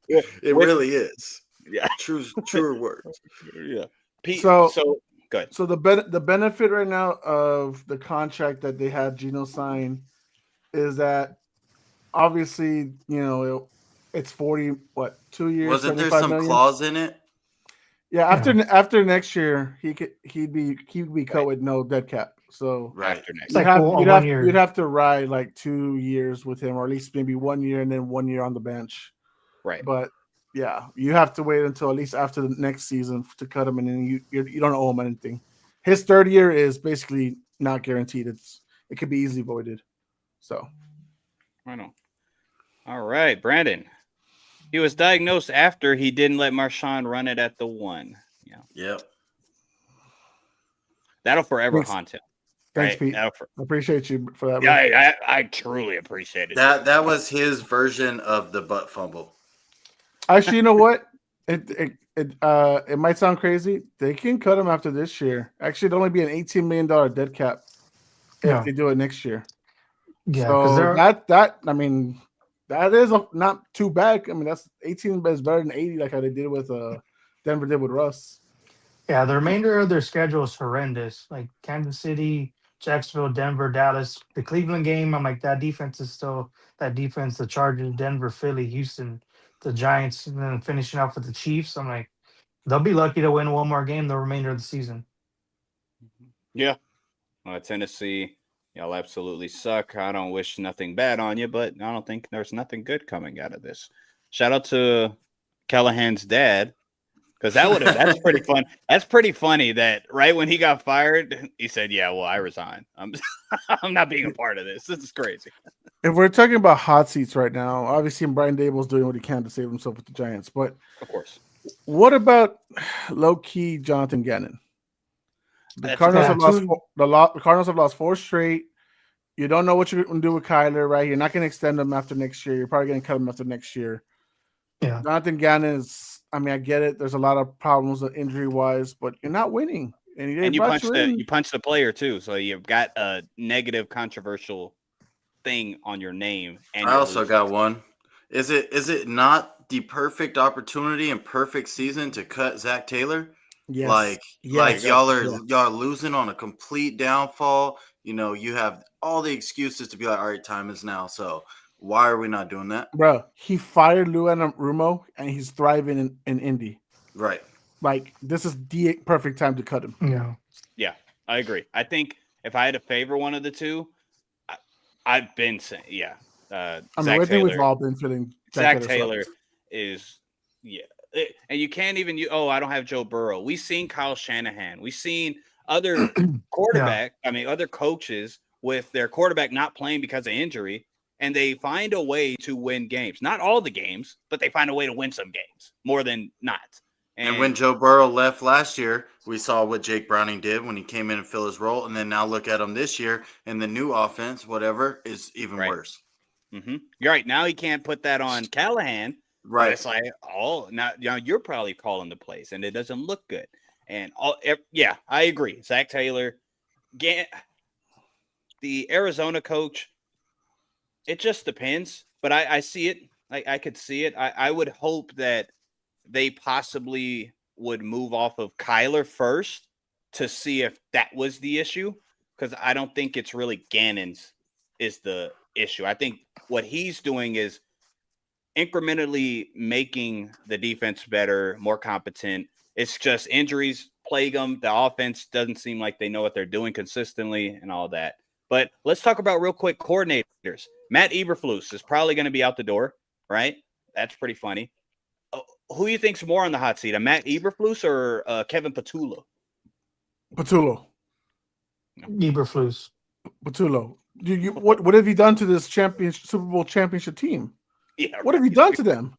It really is. Yeah. Truer words. Yeah. So go ahead. So the benefit right now of the contract that they had Geno sign is that obviously, it's 2 years. Wasn't there some clause in it? Yeah, after next year, he'd be cut with no dead cap. So after next, you'd have to ride like 2 years with him, or at least maybe 1 year and then 1 year on the bench. Right. But yeah, you have to wait until at least after the next season to cut him, and then you don't owe him anything. His third year is basically not guaranteed. It could be easily voided. So I know. All right, Brandon. He was diagnosed after he didn't let Marshawn run it at the 1. Yeah. Yep. that'll forever Thanks. haunt him. Thanks, Right? Pete. That'll I appreciate you for that. yeah, man. I truly appreciate it. That was his version of the butt fumble. Actually, you know what? It might sound crazy. They can cut him after this year. Actually, it'd only be an $18 million dead cap if Yeah. they do it next year. Yeah, because So they're that is not too bad. I mean, that's 18 is better than 80, like how they did with Denver did with Russ. yeah, the remainder of their schedule is horrendous. Like Kansas City, Jacksonville, Denver, Dallas. The Cleveland game, I'm like, that defense is still that defense. The Chargers, Denver, Philly, Houston, the Giants, and then finishing off with the Chiefs. I'm like, they'll be lucky to win one more game the remainder of the season. Yeah. Tennessee, y'all absolutely suck. I don't wish nothing bad on you, but I don't think there's nothing good coming out of this. Shout out to Callahan's dad, because that's pretty fun. That's pretty funny that right when he got fired, he said, "Yeah, well, I resign. I'm not being a part of this. This is crazy." If we're talking about hot seats right now, obviously Brian Dable's doing what he can to save himself with the Giants. But Of course, what about low-key Jonathan Gannon? The That's- Cardinals Yeah, have lost two- the Cardinals have lost 4 straight. You don't know what you're going to do with Kyler, right? You're not going to extend him after next year. You're probably going to cut him after next year. Yeah. Jonathan Gannon is. I mean, I get it. There's a lot of problems injury-wise, but you're not winning. and you punched the player too, so you've got a negative, controversial thing on your name. And I you're also losing. got one. Is it not the perfect opportunity and perfect season to cut Zach Taylor? Yes. Like Yes. y'all are Yeah. y'all are losing on a complete downfall. You know, you have all the excuses to be like, all right, time is now. So why are we not doing that? Bro, he fired Lou Rumo, and he's thriving in Indy. Right. Like, this is the perfect time to cut him. Yeah. Yeah, I agree. I think if I had to favor one of the two, I've been saying, yeah. I Zach mean, I think we've Taylor. all been feeling Zach Taylor Taylor sucks. is, yeah. And you can't even, I don't have Joe Burrow. We've seen Kyle Shanahan. We've seen other other coaches with their quarterback not playing because of injury, and they find a way to win games. Not all the games, but they find a way to win some games more than not. And when Joe Burrow left last year, we saw what Jake Browning did when he came in and filled his role. And then now look at him this year, and the new offense, whatever, is even worse. Mm-hmm. You're right. Now he can't put that on Callahan. Right. But it's like, now you're probably calling the plays, and it doesn't look good. And I agree. Zach Taylor, the Arizona coach, it just depends. But I see it. I could see it. I would hope that they possibly would move off of Kyler first to see if that was the issue, because I don't think it's really Gannon's is the issue. I think what he's doing is incrementally making the defense better, more competent. It's just injuries plague them. The offense doesn't seem like they know what they're doing consistently and all that. But let's talk about real quick coordinators. Matt Eberflus is probably going to be out the door, right? That's pretty funny. Who do you think's more on the hot seat, a Matt Eberflus or Kevin Patullo? Patullo. Eberflus. Patullo. What have you done to this Super Bowl championship team? Yeah, what have you done to them?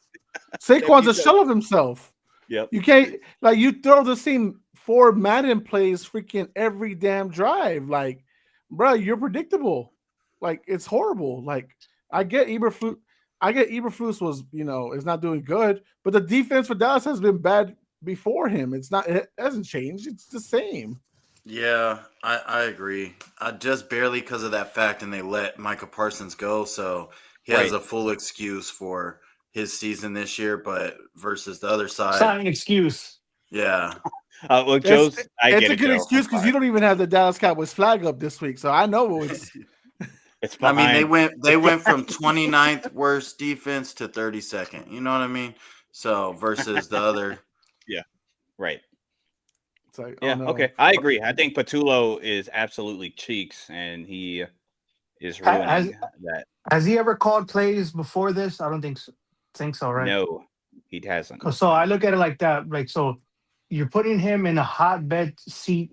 Saquon's a shell of himself. Yep. You can't you throw the same 4 Madden plays freaking every damn drive. Like, bro, you're predictable. Like, it's horrible. Like, I get Eberflus was, is not doing good, but the defense for Dallas has been bad before him. It hasn't changed. It's the same. Yeah, I agree. Just barely because of that fact, and they let Micah Parsons go, so he has a full excuse for his season this year. But versus the other side, It's not an excuse. Yeah. Well, Joe's. It's a good excuse because you don't even have the Dallas Cowboys flag up this week, so I know it's. It's I mean, they went from 29th worst defense to 32nd. You know what I mean? So versus the other. Yeah. Right. It's like, yeah. no. Okay. I agree. I think Patullo is absolutely cheeks, and he is ruining that. Has he ever called plays before this? I don't think so, right? No, he hasn't. So I look at it like that. Like, so you're putting him in a hotbed seat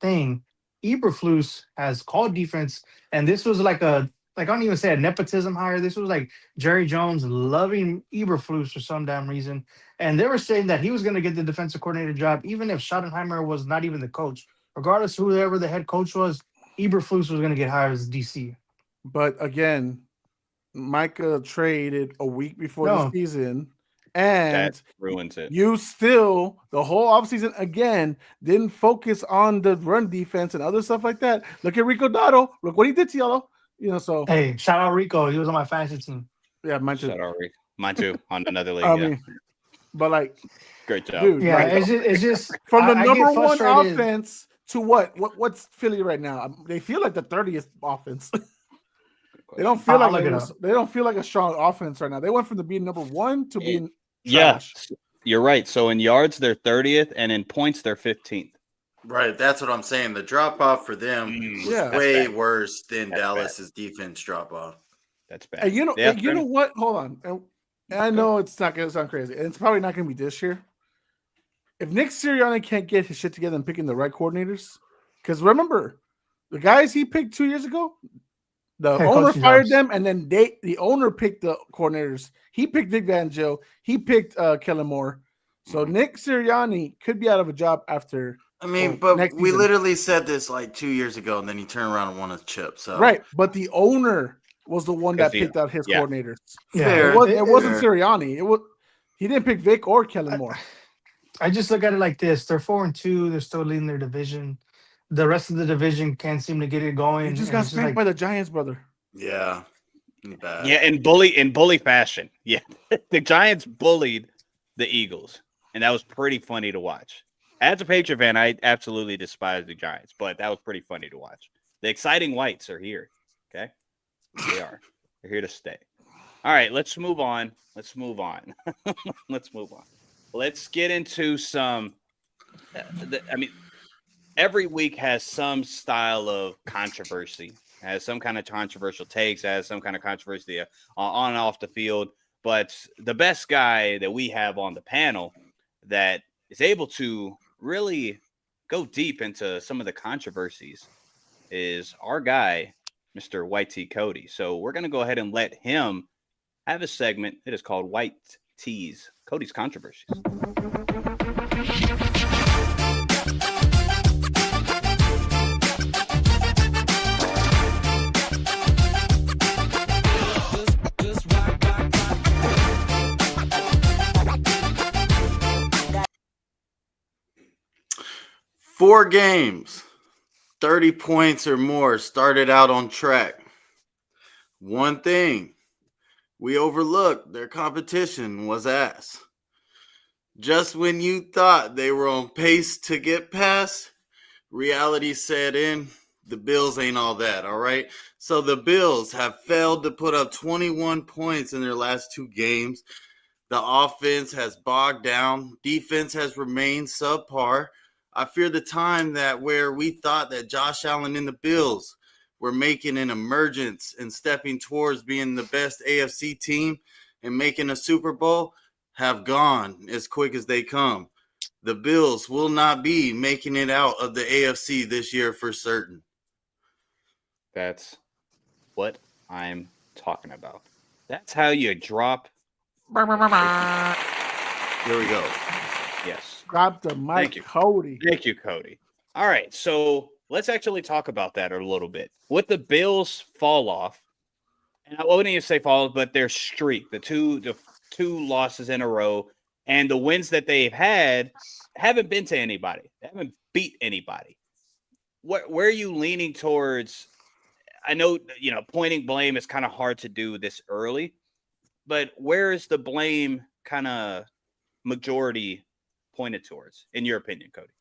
thing. Eberflus has called defense, and this was like I don't even say a nepotism hire. This was like Jerry Jones loving Eberflus for some damn reason. And they were saying that he was going to get the defensive coordinator job, even if Schottenheimer was not even the coach. regardless of whoever the head coach was, Eberflus was going to get hired as DC. But again, Micah traded a week before the No. season, and That ruins it. you still the whole offseason again didn't focus on the run defense and other stuff like that. Look at Rico Dotto. Look what he did to y'all. So Hey, shout out Rico. He was on my fantasy team. yeah, mine too. Shout out, Rick. Mine too. On another league. I yeah. mean, but like, Great job. dude, Yeah, like, it's just from the I number get one frustrated. offense to what's Philly right now? They feel like the 30th offense. They don't feel I'll like look it up. they don't feel like a strong offense right now. They went from the being number one to being Yeah, trash. you're right. So in yards, they're 30th, and in points, they're 15th. Right, that's what I'm saying. The drop off for them was Yeah. That's way bad. worse than That's Dallas's defense drop off. That's bad. And you know Yeah, what? Hold on. And I know it's not going to sound crazy, and it's probably not going to be this year. If Nick Sirianni can't get his shit together and picking the right coordinators, because remember, the guys he picked 2 years ago, the Head owner coaching fired jobs. them, and then the owner picked the coordinators. He picked Vic Fangio. He picked Kellen Moore. So Nick Sirianni could be out of a job after. I mean, Well, but next we season. literally said this like 2 years ago, and then he turned around and won a chip. So Right, but the owner was the one that 'Cause he- picked out his yeah. coordinators. Yeah, Fair. It wasn't Fair. Sirianni. He didn't pick Vic or Kellen Moore. I just look at it like this: they're 4-2. They're still leading their division. The rest of the division can't seem to get it going. He just and got it's just spanked like, by the Giants, brother. yeah, bad. Yeah, in bully fashion. Yeah, the Giants bullied the Eagles, and that was pretty funny to watch. As a Patriot fan, I absolutely despise the Giants, but that was pretty funny to watch. The exciting whites are here. Okay, they are. They're here to stay. All right, let's move on. Let's move on. Let's get into some. Every week has some style of controversy, has some kind of controversial takes, has some kind of controversy on and off the field. But the best guy that we have on the panel that is able to really go deep into some of the controversies is our guy, Mr. White T. Cody. So we're going to go ahead and let him have a segment. It is called White T's Cody's Controversies. Four games, 30 points or more, started out on track. One thing we overlooked, their competition was ass. Just when you thought they were on pace to get past, reality set in. The Bills ain't all that, all right? So the Bills have failed to put up 21 points in their last two games. The offense has bogged down. Defense has remained subpar. I fear the time that where we thought that Josh Allen and the Bills were making an emergence and stepping towards being the best AFC team and making a Super Bowl have gone as quick as they come. The Bills will not be making it out of the AFC this year for certain. That's what I'm talking about. That's how you drop. Here we go. Yes. Grab the Thank mic, you. Cody. Thank you, Cody. All right. So let's actually talk about that a little bit. With the Bills fall off, and I wouldn't even say fall off, but their streak, the two losses in a row, and the wins that they've had haven't been to anybody. They haven't beat anybody. Where are you leaning towards? I know, pointing blame is kind of hard to do this early, but where is the blame kind of majority pointed towards, in your opinion, Cody?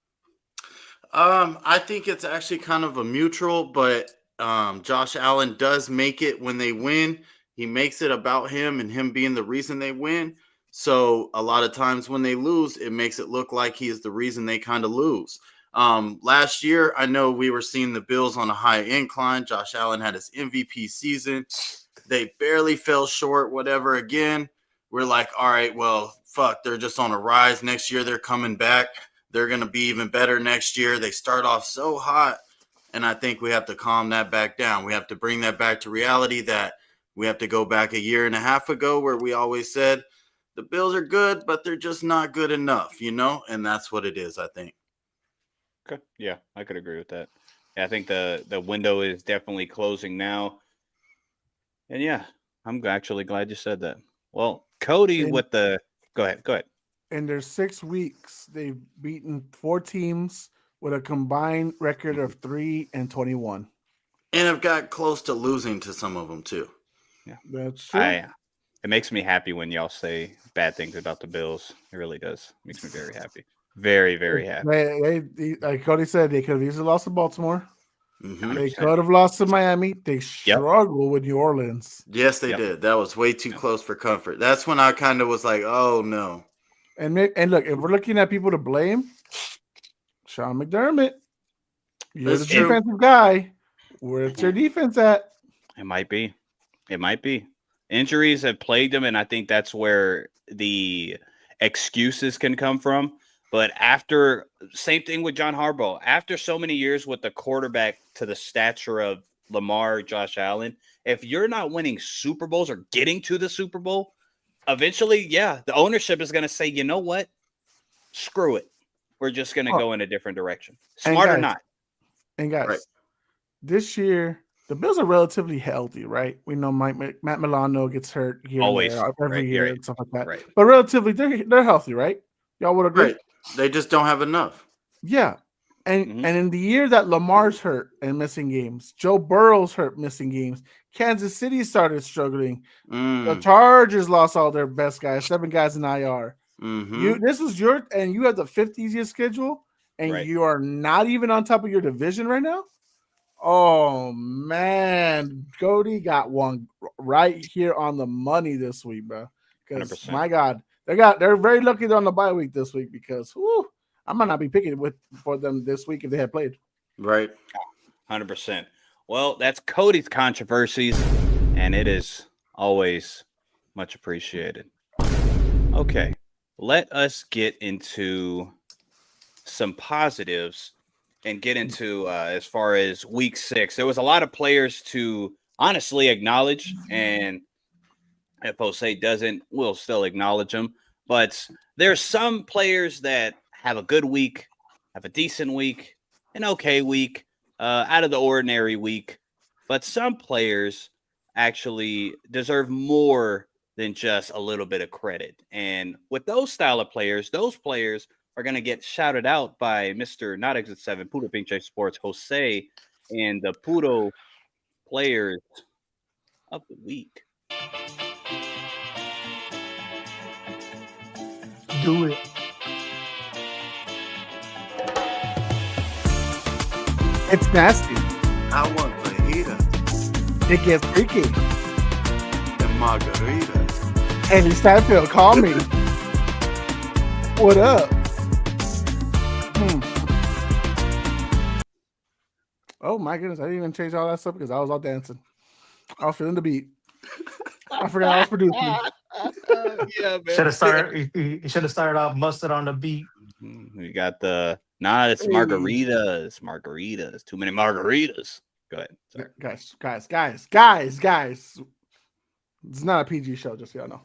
I think it's actually kind of a mutual, but Josh Allen does make it when they win. He makes it about him and him being the reason they win. So a lot of times when they lose, it makes it look like he is the reason they kind of lose. Last year, I know we were seeing the Bills on a high incline. Josh Allen had his MVP season. They barely fell short, whatever. Again, we're like, all right, well, fuck, they're just on a rise. Next year, they're coming back. They're going to be even better next year. They start off so hot, and I think we have to calm that back down. We have to bring that back to reality that we have to go back a year and a half ago where we always said the Bills are good, but they're just not good enough, and that's what it is, I think. Okay. Yeah, I could agree with that. Yeah, I think the window is definitely closing now. And yeah, I'm actually glad you said that. Well, Cody And with the go ahead, go ahead. in their 6 weeks, they've beaten 4 teams with a combined record of 3-21. And I've got close to losing to some of them too. Yeah. That's true. It makes me happy when y'all say bad things about the Bills. It really does. Makes me very happy. Very, very happy. They like Cody said, they could have easily lost to Baltimore. Mhm. They could have lost to Miami. They struggled with New Orleans. Yes, they did. That was way too close for comfort. That's when I kind of was like, oh no. And look, if we're looking at people to blame, Sean McDermott, you're That's the true. defensive guy. Where's your defense at? It might be. It might be. Injuries have plagued him, and I think that's where the excuses can come from. But after, same thing with John Harbaugh. After so many years with the quarterback to the stature of Lamar, Josh Allen, if you're not winning Super Bowls or getting to the Super Bowl, eventually, the ownership is going to say, you know what? Screw it. We're just going to go in a different direction. Smart or not. And guys, this year, the Bills are relatively healthy, right? We know Matt Milano gets hurt here Always. and there, every year Right. and stuff like that. Right. But relatively, they're healthy, right? Y'all would agree? Right. They just don't have enough. Yeah. And in the year that Lamar's hurt and missing games, Joe Burrow's hurt missing games, Kansas City started struggling. The Chargers lost all their best guys, 7 guys in IR. This is you have the 5th easiest schedule, and you are not even on top of your division right now. Oh man, Cody got one right here on the money this week, bro. Because my God, they're very lucky they're on the bye week this week because I might not be picking for them this week if they had played. Right. 100%. Well, that's Cody's controversies, and it is always much appreciated. Okay, let us get into some positives and get into as far as week 6. There was a lot of players to honestly acknowledge, and if Jose doesn't, we'll still acknowledge them. But there's some players that have a good week, have a decent week, an okay week, out of the ordinary week. But some players actually deserve more than just a little bit of credit. And with those style of players, those players are going to get shouted out by Mr. Not Exit 7, Puro Pinche Sports, Jose, and the Puro players of the week. Do it. It's nasty. I want fajita It gets freaky. and margaritas. Andy Steinfeld, call me. What up? Oh my goodness, I didn't even change all that stuff because I was all dancing. I was feeling the beat. I forgot I was producing. Yeah, man. Should have started. You should have started off mustard on the beat. We got it's margaritas. Margaritas. Too many margaritas. Go ahead. Sorry. Guys. It's not a PG show, just so y'all know.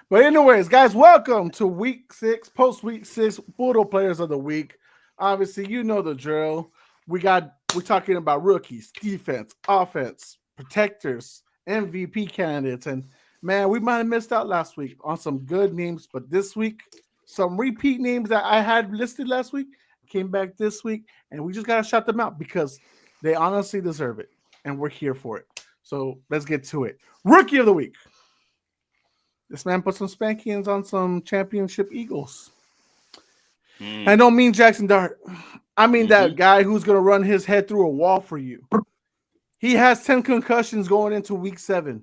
But anyways, guys, welcome to week 6, post-week 6, Puro Players of the Week. Obviously, you know the drill. We're talking about rookies, defense, offense, protectors, MVP candidates. And man, we might have missed out last week on some good names, but this week, some repeat names that I had listed last week came back this week, and we just got to shout them out because they honestly deserve it, and we're here for it. So let's get to it. Rookie of the week. This man put some spankings on some championship Eagles. I don't mean Jackson Dart. I mean that guy who's going to run his head through a wall for you. He has 10 concussions going into week 7.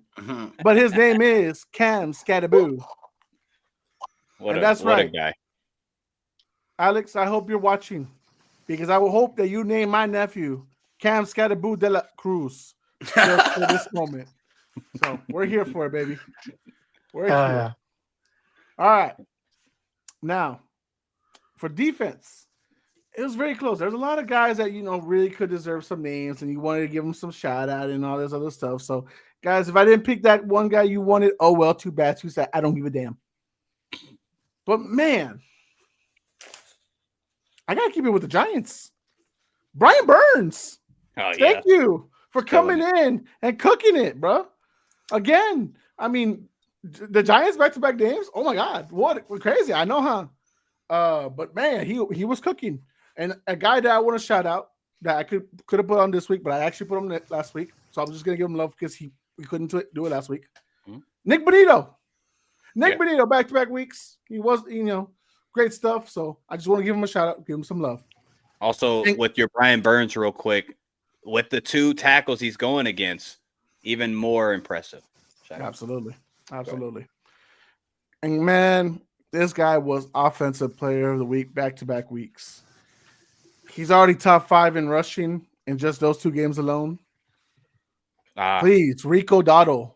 But his name is Cam Skattebo. What and that's what right. a guy. Alex, I hope you're watching because I will hope that you name my nephew Cam Skattebo de la Cruz just for this moment. So we're here for it, baby. We're here. Yeah. All right. Now, for defense, it was very close. There's a lot of guys that, really could deserve some names and you wanted to give them some shout out and all this other stuff. So, guys, if I didn't pick that one guy you wanted, oh, well, too bad. Too sad. I don't give a damn. But, man, I gotta keep it with the Giants. Brian Burns. Oh, Thank you for coming in and cooking it, bro. Again, I mean, the Giants back-to-back games. Oh my God, what crazy! I know, huh? But man, he was cooking, and a guy that I want to shout out that I could have put on this week, but I actually put him last week, so I'm just gonna give him love because we couldn't do it last week. Mm-hmm. Nick Bonito, back-to-back weeks. He was, great stuff. So I just want to give him a shout out, give him some love. Also, with your Brian Burns, real quick, with the 2 tackles he's going against, even more impressive. Absolutely. And man, this guy was offensive player of the week, back-to-back weeks. He's already top 5 in rushing in just those 2 games alone. Please, Rico Dotto,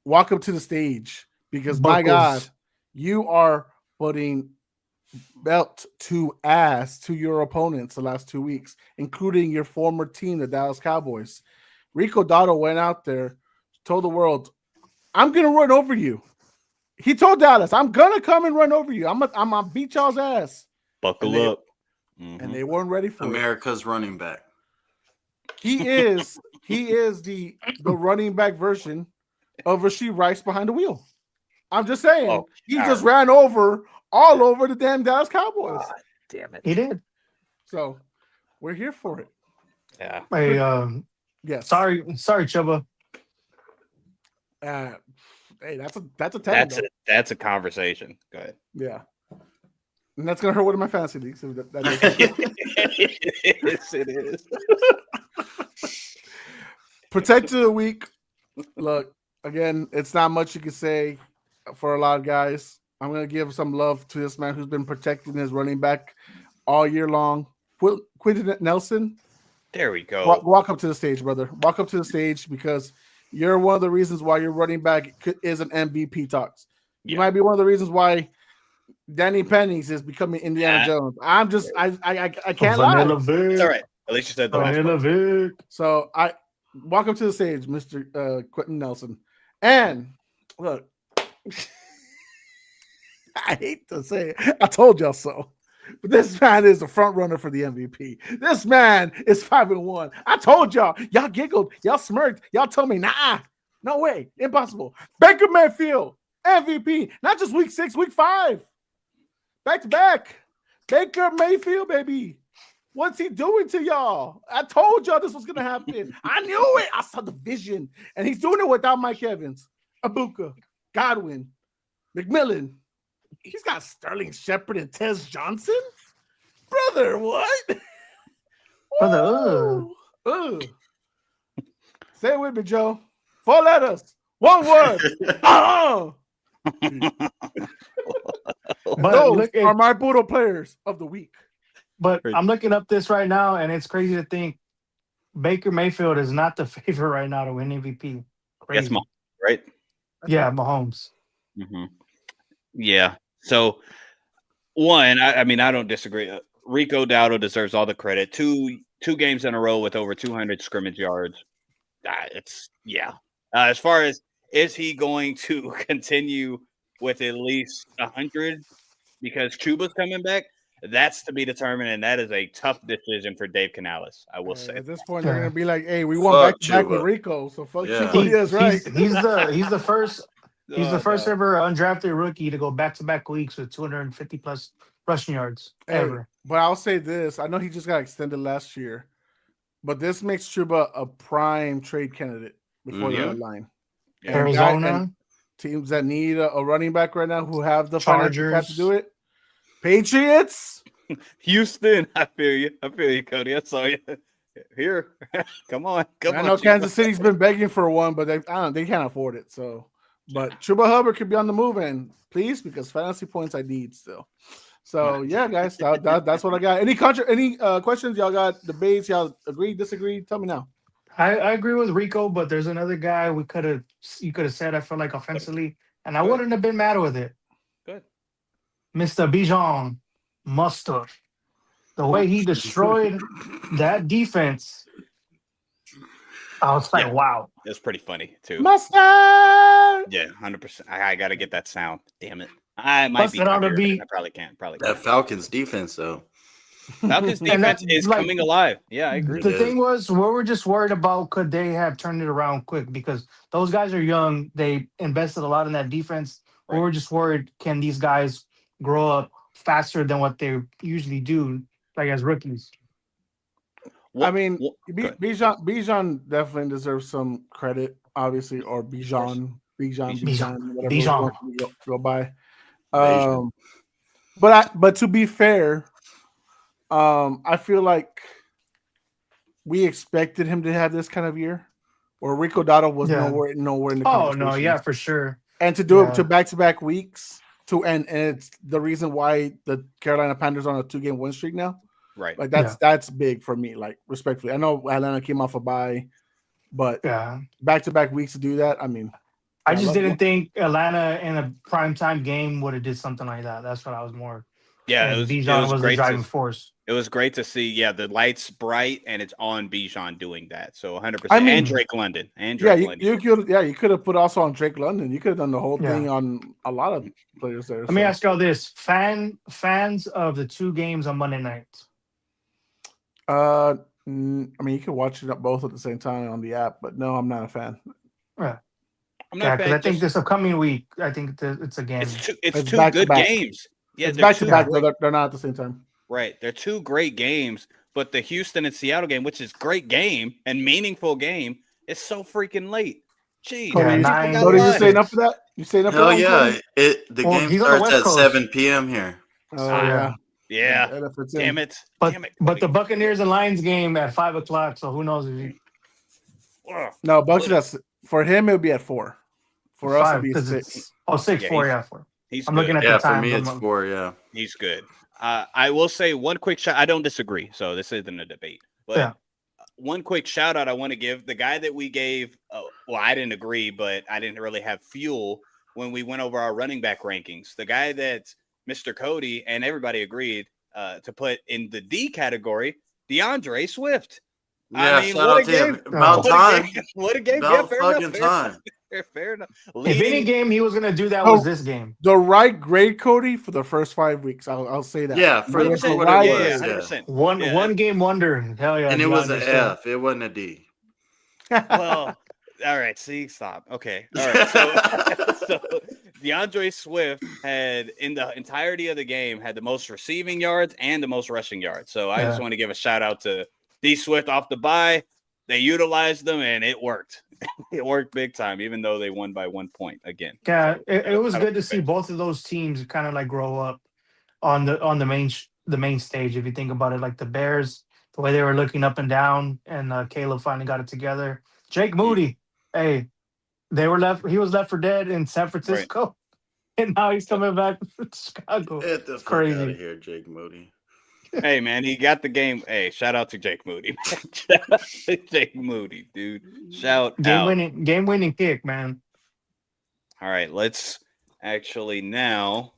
walk up to the stage because my God, you are putting belt to ass to your opponents the last 2 weeks, including your former team, the Dallas Cowboys. Rico Dotto went out there, told the world, I'm going to run over you. He told Dallas, I'm going to come and run over you. I'm going to beat y'all's ass. Buckle up. And they weren't ready for America's running back. He is the running back version of Rashee Rice behind the wheel. I'm just saying. He just ran all over the damn Dallas Cowboys. God, damn it. He did. So we're here for it. Yeah. Hey, yes. Sorry, Chuba. Hey, that's a 10. That's a conversation. Go ahead. Yeah. And that's gonna hurt one of my fantasy leagues. So It is. Protected of the week. Look, again, it's not much you can say for a lot of guys. I'm gonna give some love to this man who's been protecting his running back all year long. Quentin Nelson. There we go. Walk up to the stage, brother. Walk up to the stage because you're one of the reasons why your running back is an MVP talks. You might be one of the reasons why Danny Pennings is becoming Indiana Jones. I'm just I can't lie. It's all right. At least you said the last one. So I walk up to the stage, Mr. Quentin Nelson. And look, I hate to say it. I told y'all so. But this man is the front runner for the MVP. This man is 5-1. I told y'all. Y'all giggled. Y'all smirked. Y'all told me, nah, no way. Impossible. Baker Mayfield, MVP. Not just week 6, week 5. Back to back. Baker Mayfield, baby. What's he doing to y'all? I told y'all this was going to happen. I knew it. I saw the vision. And he's doing it without Mike Evans, Ibuka, Godwin, McMillan. He's got Sterling Shepard and Tez Johnson? Brother, what? Brother, Say it with me, Joe. 4 letters. 1 word. But Those are my Budo players of the week. But I'm looking up this right now, and it's crazy to think Baker Mayfield is not the favorite right now to win MVP. That's Mahomes, right? Yeah, Mahomes. Mm-hmm. Yeah. So, one, I mean, I don't disagree. Rico Dowdle deserves all the credit. Two games in a row with over 200 scrimmage yards. As far as is he going to continue with at least 100 because Chuba's coming back? That's to be determined, and that is a tough decision for Dave Canales. I will say. At this point, they're gonna be like, "Hey, we went back with Rico, so fuck Chuba." Yes, right. He's the first. He's the first ever undrafted rookie to go back-to-back weeks with 250 plus rushing yards ever. But I'll say this: I know he just got extended last year, but this makes Chuba a prime trade candidate before the deadline. Arizona teams that need a running back right now who have the Chargers financial cap to do it. Patriots, Houston. I feel you, Cody. I saw you here. Come on. I know Kansas City's been begging for one, but they can't afford it. So. But Chuba Hubbard could be on the move, and please, because fantasy points I need still. So yeah, guys, that's what I got. Any questions y'all got? Debates y'all agree, disagree? Tell me now. I agree with Rico, but there's another guy you could have said. I feel like offensively, and I wouldn't have been mad with it. Good, Mr. Bijan Mustard, the way he destroyed that defense. I was like, wow. It's pretty funny, too. Mustard! Yeah, 100%. I got to get that sound. Damn it. I might be. I probably can't. That Falcons defense, though. Falcons And defense that, is like, coming alive. Yeah, I agree. the It thing was, we were just worried about could they have turned it around quick because those guys are young. They invested a lot in that defense. We Right. were just worried, can these guys grow up faster than what they usually do, like as rookies? I mean, go ahead. Bijan definitely deserves some credit, obviously, or Bijan, Bijan. whatever you want to go by. Bijan. But to be fair, I feel like we expected him to have this kind of year, where Rico Dotto was Yeah. nowhere in the Oh conversation. no, yeah, for sure. And to do it Yeah. to back-to-back weeks and it's the reason why the Carolina Panthers are on a 2-game win streak now. Right. Like that's big for me. Like respectfully, I know Atlanta came off a bye, but Yeah. back-to-back weeks to do that. I mean, I yeah, just love- didn't think Atlanta in a primetime game would have did something like that. That's what I was more. Yeah, and it Bijan was was the great driving to force. it was great to see. Yeah, the lights bright and it's on Bijan doing that. So 100%. I mean- and Drake London. And yeah, Drake London. you could have put also on Drake London. You could have done the whole Yeah. thing on a lot of players there. Let me ask y'all this: fans of the 2 games on Monday night. I mean, you can watch it both at the same time on the app, but no, I'm not a fan. Yeah, I'm yeah, not because I bad, think just- this upcoming week, I think it's a game. it's two It's good back-to-back. games. Yeah, It's they're back to two back, great- but they're not at the same time. Right. They're 2 great games, but the Houston and Seattle game, which is great game and meaningful game, is so freaking late. Jeez. Yeah, people 9 got Cody, you lives. staying up for that? You staying up for Hell that? yeah! Cody? The Well, game he's on the starts West at Coast. 7 p.m. here. Oh Ah, yeah. Yeah. And if it's in- Damn it. But Damn it. but the Cody. Buccaneers and Lions game at 5:00. So who knows? If he, Ugh. No, Bucks. That's for him. It would be at 4. For us, 5, it'd be 'cause 6. 6 Yeah, 4, he's- yeah, 4. He's I'm good. looking at Yeah, the for time. me it's 4. Yeah. He's good. I will say one quick shout. I don't disagree. So this isn't a debate. But Yeah. one quick shout out I want to give the guy that we gave. Well, I didn't agree, but I didn't really have fuel when we went over our running back rankings. The guy that Mr. Cody and everybody agreed to put in the D category, DeAndre Swift. Yeah, I mean, shout what a out to him. game. About What a time. What a game. About Yeah, fair fucking enough. time. Fair enough. If any Leading, game he was gonna do that Oh. was this game. The right grade, Cody, for the first 5 weeks. I'll say that. Yeah, for The 100%. what right it Yeah, was. yeah, grade. 100%. One Yeah. one game wonder. Hell yeah! And it was DeAndre an Swift. F. It wasn't a D. Well, all right. See, stop. Okay. All right. So DeAndre Swift had in the entirety of the game had the most receiving yards and the most rushing yards. So I just Yeah. want to give a shout out to D Swift off the bye. They utilized them and it worked. It worked big time, even though they won by 1 point again. Yeah, it was I don't good to see think- both of those teams kind of like grow up on the main stage. If you think about it, like the Bears, the way they were looking up and down, and Caleb finally got it together. Jake Moody, hey, they were left. He was left for dead in San Francisco, and now he's coming back to Chicago. Get the fuck crazy. out of here, Jake Moody. Hey man, he got the game. Hey, shout out to Jake Moody. Shout out to Jake Moody, dude. Shout out. Game winning kick, man. All right, let's actually now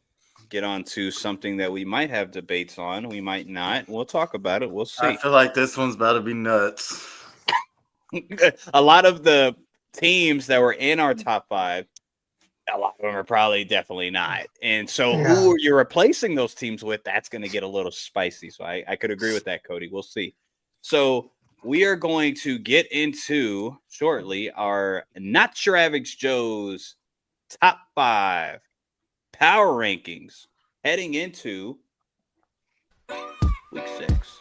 get on to something that we might have debates on. We might not. We'll talk about it. We'll I see. feel like this one's about to be nuts. A lot of the teams that were in our top 5, a lot of them are probably definitely not. And so who you're replacing those teams with, that's going to get a little spicy. So I could agree with that, Cody. We'll see. So we are going to get into shortly our Not Your Average Joe's top 5 power rankings heading into week 6.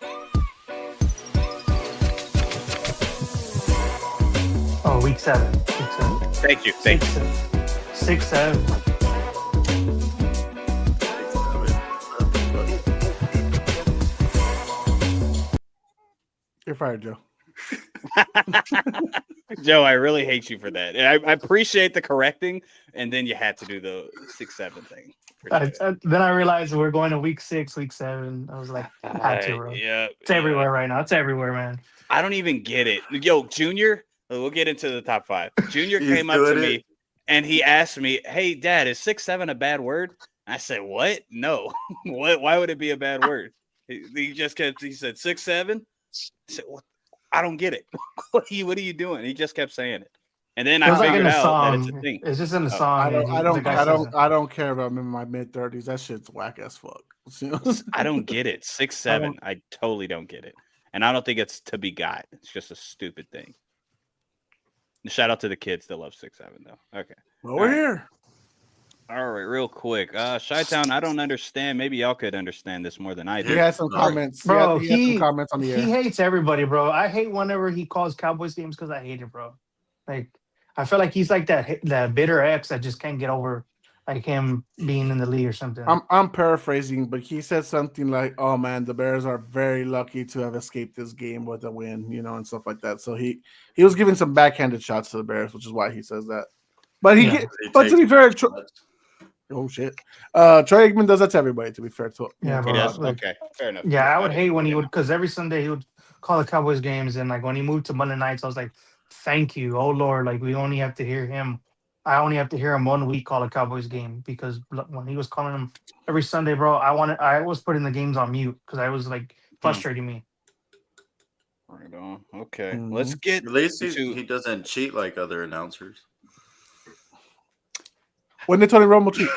Oh, week 7. Thank you. Thank you. 6, 7. You're fired, Joe. Joe, I really hate you for that. And I appreciate the correcting, and then you had to do the 6-7 thing. Then I realized we're going to week 6, week 7. I was like, I had to, bro. Yeah, It's everywhere right now. It's everywhere, man. I don't even get it. Yo, Junior, we'll get into the top 5. Junior He's came up to doing me it. and he asked me, "Hey, Dad, is 6-7 a bad word?" I said, "What? No. What? Why would it be a bad word?" He just kept. He said 6-7. I said, "What? I don't get it. What are you doing?" He just kept saying it. And then It I was like in figured a out that it's a song. thing. It's just in the Oh, song. I and the guy says it. don't care about I'm in my mid-30s. That shit's whack as fuck. I don't get it. 6'7". I totally don't get it. And I don't think it's to be got. It's just a stupid thing. Shout out to the kids that love 6'7", though. Okay. Well, we're here. All right, real quick. Chi-Town, I don't understand. Maybe y'all could understand this more than I He do. has some comments. Bro, he has some comments on the air. he hates everybody, bro. I hate whenever he calls Cowboys games because I hate it, bro. Like, I feel like he's like that bitter ex that just can't get over like him being in the league or something. I'm paraphrasing, but he said something like, "Oh man, the Bears are very lucky to have escaped this game with a win," and stuff like that. So he was giving some backhanded shots to the Bears, which is why he says that. But but to be fair, oh shit, Troy Aikman does that to everybody. To be fair to Yeah, He bro. does? Like, Okay, fair enough. yeah, I would hate when he would, because every Sunday he would call the Cowboys games, and like when he moved to Monday nights, I was like, "Thank you, oh Lord!" Like we only have to hear him. I only have to hear him 1 week call a Cowboys game, because when he was calling them every Sunday, bro, I was putting the games on mute because I was like frustrating me. Right on. Okay, Mhm. let's get At least into he doesn't cheat like other announcers. When did Tony Romo cheat?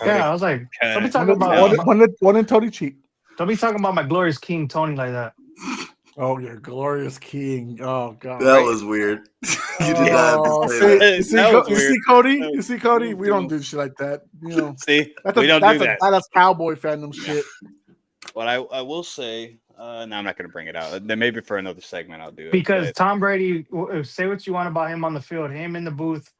Yeah, I was like, don't be talking No. about When did Tony cheat? don't be talking about my glorious king Tony like that. Oh, your glorious king! Oh god, That was weird. You did not have to say that. You see, That was you see weird. Cody? That You was see Cody? cool, We don't cool. do shit like that. See, That's we don't do that. That's cowboy fandom shit. But I will say, no, I'm not going to bring it out. Then maybe for another segment I'll do it. Because but Tom Brady, say what you want about him on the field, him in the booth,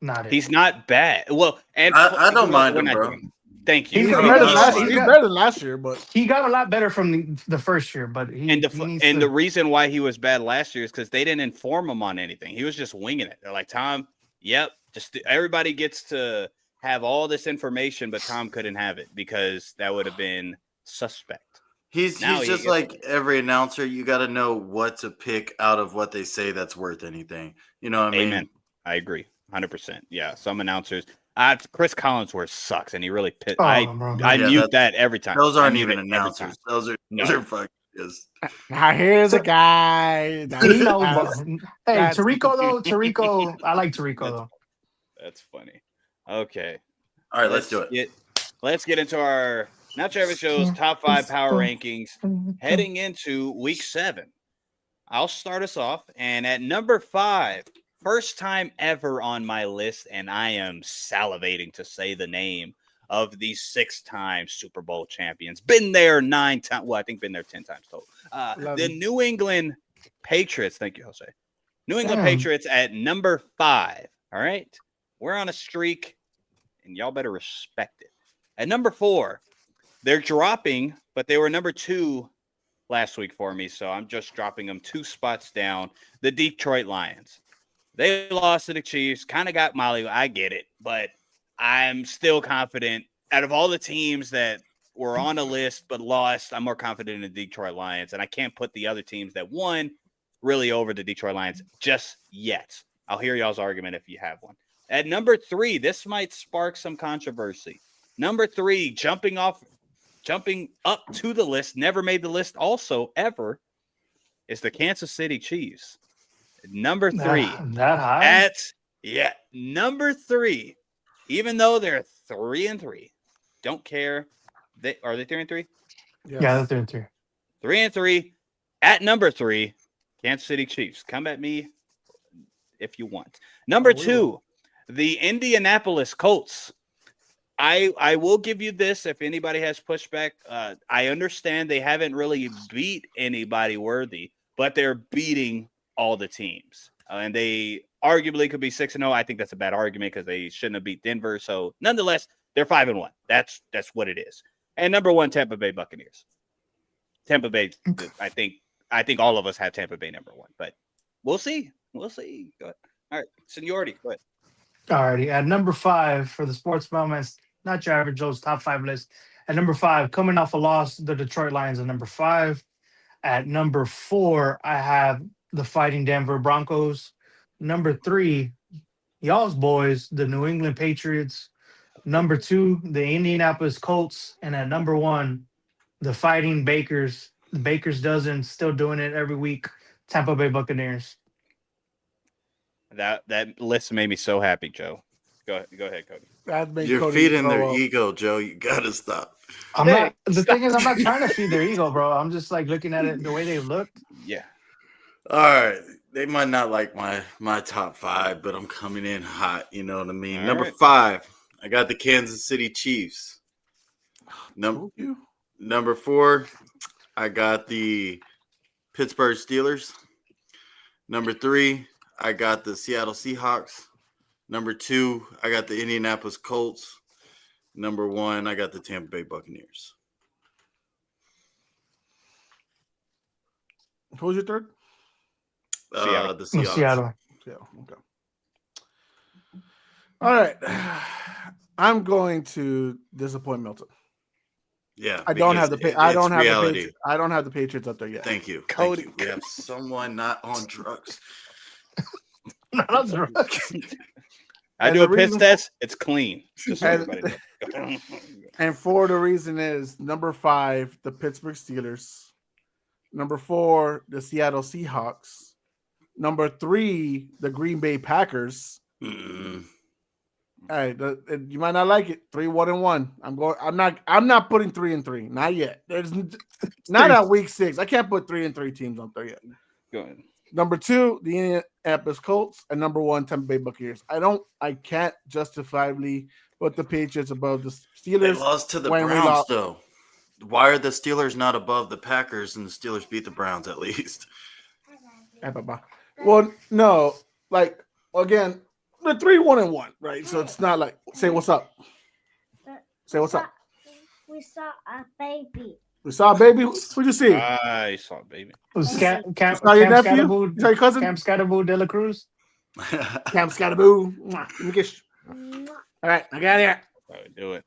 not it. he's not bad. Well, and I don't mind we're him, not bro. doing- Thank He's you. got He's better better, than than last- last, he's he's got- better than last year, but He got a lot better from the first year, but he needs And to, the reason why he was bad last year is because they didn't inform him on anything. He was just winging it. They're like, Tom, yep, just everybody gets to have all this information, but Tom couldn't have it because that would have been suspect. He's Now he just gets- like every announcer. You got to know what to pick out of what they say that's worth anything. You know what I mean? Amen. I agree, 100%. Yeah, some announcers. Chris Collinsworth sucks, and he really pissed. Oh, I bro. Yeah, mute that every time. Those I aren't mute even it every time. announcers. Those No. are fucking just. now here's a guy. he knows. That's- Hey, that's- Tarico, I like Tarico though. That's funny. Okay. All right, let's do it. Let's get into our Not Travis Show's top 5 power rankings heading into week 7. I'll start us off, and at number 5, first time ever on my list, and I am salivating to say the name of these 6-time Super Bowl champions. Been there 9 times. Well, I think been there 10 times total. The New England Patriots. Thank you, Jose. New England Damn. Patriots at number 5. All right. We're on a streak, and y'all better respect it. At number 4, they're dropping, but they were number 2 last week for me, so I'm just dropping them 2 spots down. The Detroit Lions. They lost to the Chiefs, kind of got molly. I get it, but I'm still confident. Out of all the teams that were on a list but lost, I'm more confident in the Detroit Lions, and I can't put the other teams that won really over the Detroit Lions just yet. I'll hear y'all's argument if you have one. At number 3, this might spark some controversy. Number 3, jumping up to the list, never made the list also ever, is the Kansas City Chiefs. Number 3. That high? Number 3. Even though they're 3-3, don't care. Are they 3-3? Yeah, they're 3-3. 3-3. At number 3, Kansas City Chiefs. Come at me if you want. Number 2, the Indianapolis Colts. I will give you this if anybody has pushback. I understand they haven't really beat anybody worthy, but they're beating all the teams. And they arguably could be 6-0. I think that's a bad argument because they shouldn't have beat Denver. So nonetheless, they're 5-1. That's what it is. And number 1, Tampa Bay Buccaneers. Tampa Bay, I think all of us have Tampa Bay number 1, but we'll see. We'll see. Go ahead. All right, seniority. Go ahead. Alrighty, at number 5 for the Sports Moments, not your average Joe's top 5 list. At number 5, coming off a loss, the Detroit Lions at number 5. At number 4, I have the Fighting Denver Broncos. Number 3, y'all's boys, the New England Patriots. Number 2, the Indianapolis Colts. And at number 1, the Fighting Bakers. The Bakers dozen, still doing it every week. Tampa Bay Buccaneers. That list made me so happy, Joe. Go ahead, Cody. That made You're Cody feeding throw their up. ego, Joe. You gotta stop. I'm Hey, not. The thing is, I'm not trying to feed their ego, bro. I'm just like looking at it the way they looked. Yeah. All right. They might not like my top 5, but I'm coming in hot. You know what I mean? All Number right. 5, I got the Kansas City Chiefs. Told you. Number 4, I got the Pittsburgh Steelers. Number 3, I got the Seattle Seahawks. Number 2, I got the Indianapolis Colts. Number 1, I got the Tampa Bay Buccaneers. Who was your third? Seattle. The No, Seahawks. Seattle. Yeah. Okay. All right. I'm going to disappoint Milton. Yeah, I don't have because the. I it's don't have the. reality. Patriots. I don't have the Patriots up there yet. Thank you, Cody. Thank you. We have someone not on drugs. That's right. I And do the a piss reason- test. It's clean. Just so And- everybody knows. And for the reason is number 5, the Pittsburgh Steelers. Number 4, the Seattle Seahawks. Number 3, the Green Bay Packers. Mm-mm. All right, you might not like it. 3-1-1. I'm not putting 3-3. Not yet. There's not at week 6. I can't put 3-3 teams up there yet. Go ahead. Number 2, the Indianapolis Colts, and number 1, Tampa Bay Buccaneers. I can't justifiably put the Patriots above the They Steelers. lost to the when we Browns, lost- though. Why are the Steelers not above the Packers and the Steelers beat the Browns at least? Well, no, like again, the 3-1-1, right? So it's not like say what's up. Say what's up. We saw a baby. We saw a baby. Who'd you see? I saw it, baby. It was Cam saw your nephew? Scatterboo, You saw your cousin? Cam Scatterboo de la Cruz. Cam Scatterboo. Mwah. Let me kiss you. All right, I got it. Probably do it.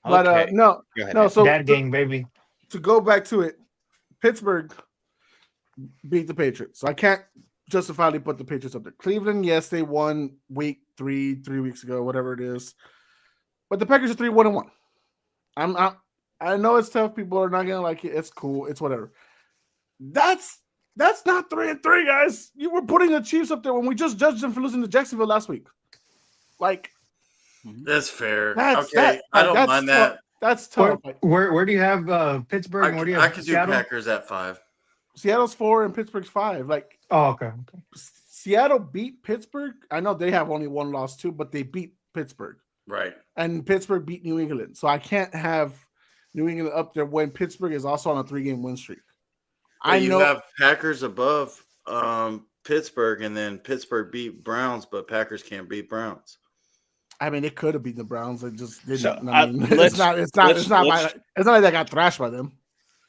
But Okay. no, Go ahead. no. So Dad gang, baby. to go back to it, Pittsburgh beat the Patriots. So I can't justifiably put the Patriots up there. Cleveland, yes, they won week 3 weeks ago, whatever it is. But the Packers are 3-1-1. I know it's tough. People are not gonna like it. It's cool. It's whatever. That's not 3-3, guys. You were putting the Chiefs up there when we just judged them for losing to Jacksonville last week. Like That's fair. that's Okay, I don't that's mind tough. that. That's tough. Like, Where do you have Pittsburgh? And where do you I have could do Seattle? Packers at 5. Seattle's 4 and Pittsburgh's 5. Like Oh, okay. Seattle beat Pittsburgh. I know they have only one loss too, but they beat Pittsburgh. Right. And Pittsburgh beat New England. So I can't have New England up there when Pittsburgh is also on a 3-game win streak. But you have Packers above Pittsburgh, and then Pittsburgh beat Browns, but Packers can't beat Browns. I mean, it could have beat the Browns. It just didn't. So, I mean, let's- it's not like they got thrashed by them.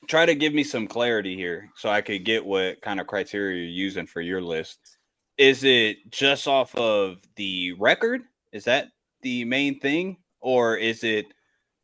Try to give me some clarity here so I could get what kind of criteria you're using for your list. Is it just off of the record? Is that the main thing? Or is it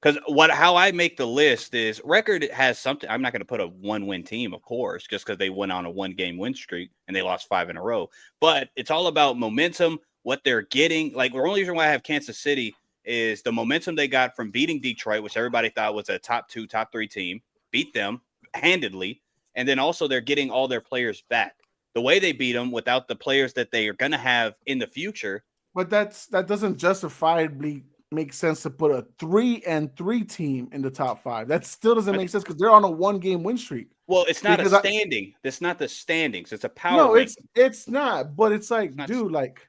because how I make the list is record has something. I'm not going to put a 1-win team, of course, just because they went on a 1-game win streak and they lost 5 in a row. But it's all about momentum, what they're getting. Like the only reason why I have Kansas City is the momentum they got from beating Detroit, which everybody thought was a top 2, top 3 team. Beat them handedly, and then also they're getting all their players back. The way they beat them without the players that they are going to have in the future. But that doesn't justifiably make sense to put a 3-3 team in the top 5. That still doesn't make sense because they're on a 1-game win streak. Well, it's not Because a standing. That's not the standings. It's a power. No, ranking. it's not. But it's like, Not- dude, like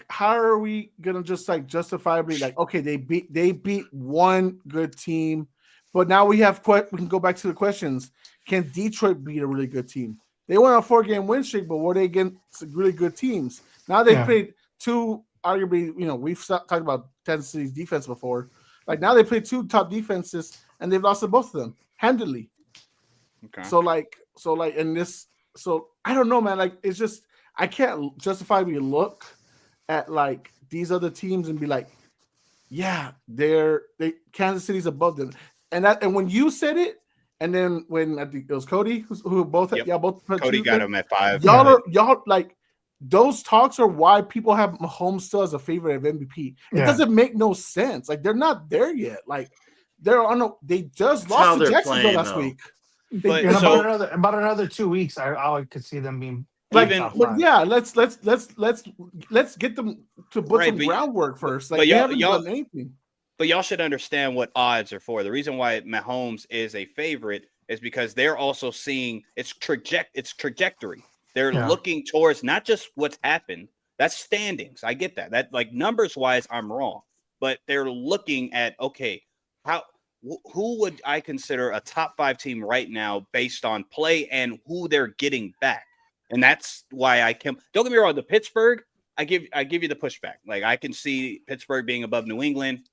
how are we gonna just like justifiably like okay, they beat one good team, but now we can go back to the questions. Can Detroit beat a really good team? They went on a 4-game win streak, but were they against really good teams? Now they played 2, arguably, we've talked about Kansas City's defense before. Like now they played 2 top defenses and they've lost to both of them handily. Okay. So I don't know, man. Like it's just I can't justifiably look at like these other teams and be like, yeah, Kansas City's above them. And when you said it, and then when I think it was Cody who both Yep. y'all both Cody got him at 5. y'all like those talks are why people have Mahomes still as a favorite of MVP. It doesn't make no sense. Like they're not there yet. Like they just That's how lost to they're Jacksonville playing, last though. week. But In so about another 2 weeks, I could see them being Like, Even top but five. yeah, let's get them to put Right, some but- groundwork first. but Like, they y'all- haven't y'all- done anything. But y'all should understand what odds are for. The reason why Mahomes is a favorite is because they're also seeing its trajectory. They're Yeah. looking towards not just what's happened. That's standings. I get that. That like numbers wise, I'm wrong. But they're looking at okay, who would I consider a top 5 team right now based on play and who they're getting back? And that's why I can. Don't get me wrong. The Pittsburgh, I give you the pushback. Like I can see Pittsburgh being above New England.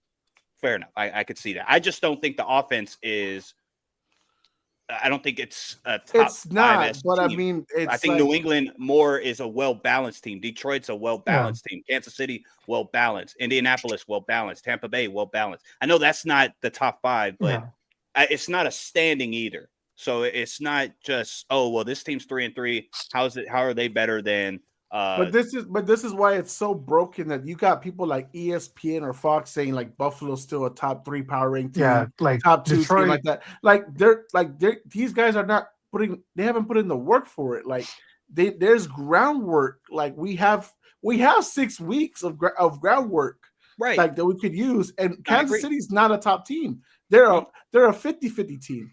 Fair enough. I could see that. I just don't think the offense is. I don't think it's a top It's not, 5 but I team. mean, it's I think like, New England more is a well-balanced team. Detroit's a well-balanced team. Kansas City, well-balanced. Indianapolis, well-balanced. Tampa Bay, well-balanced. I know that's not the top 5, but Yeah. it's not a standing either. So it's not just, oh, well, this team's 3-3. How are they better than but this is why it's so broken that you got people like ESPN or Fox saying like Buffalo's still a top 3 power ranked team, Yeah, like top 2 Detroit. team like that. They're these guys are not they haven't put in the work for it. Like there's groundwork. Like we have 6 weeks of groundwork, right. like that we could use. And I Kansas agree. City's not a top team. They're a 50-50 team.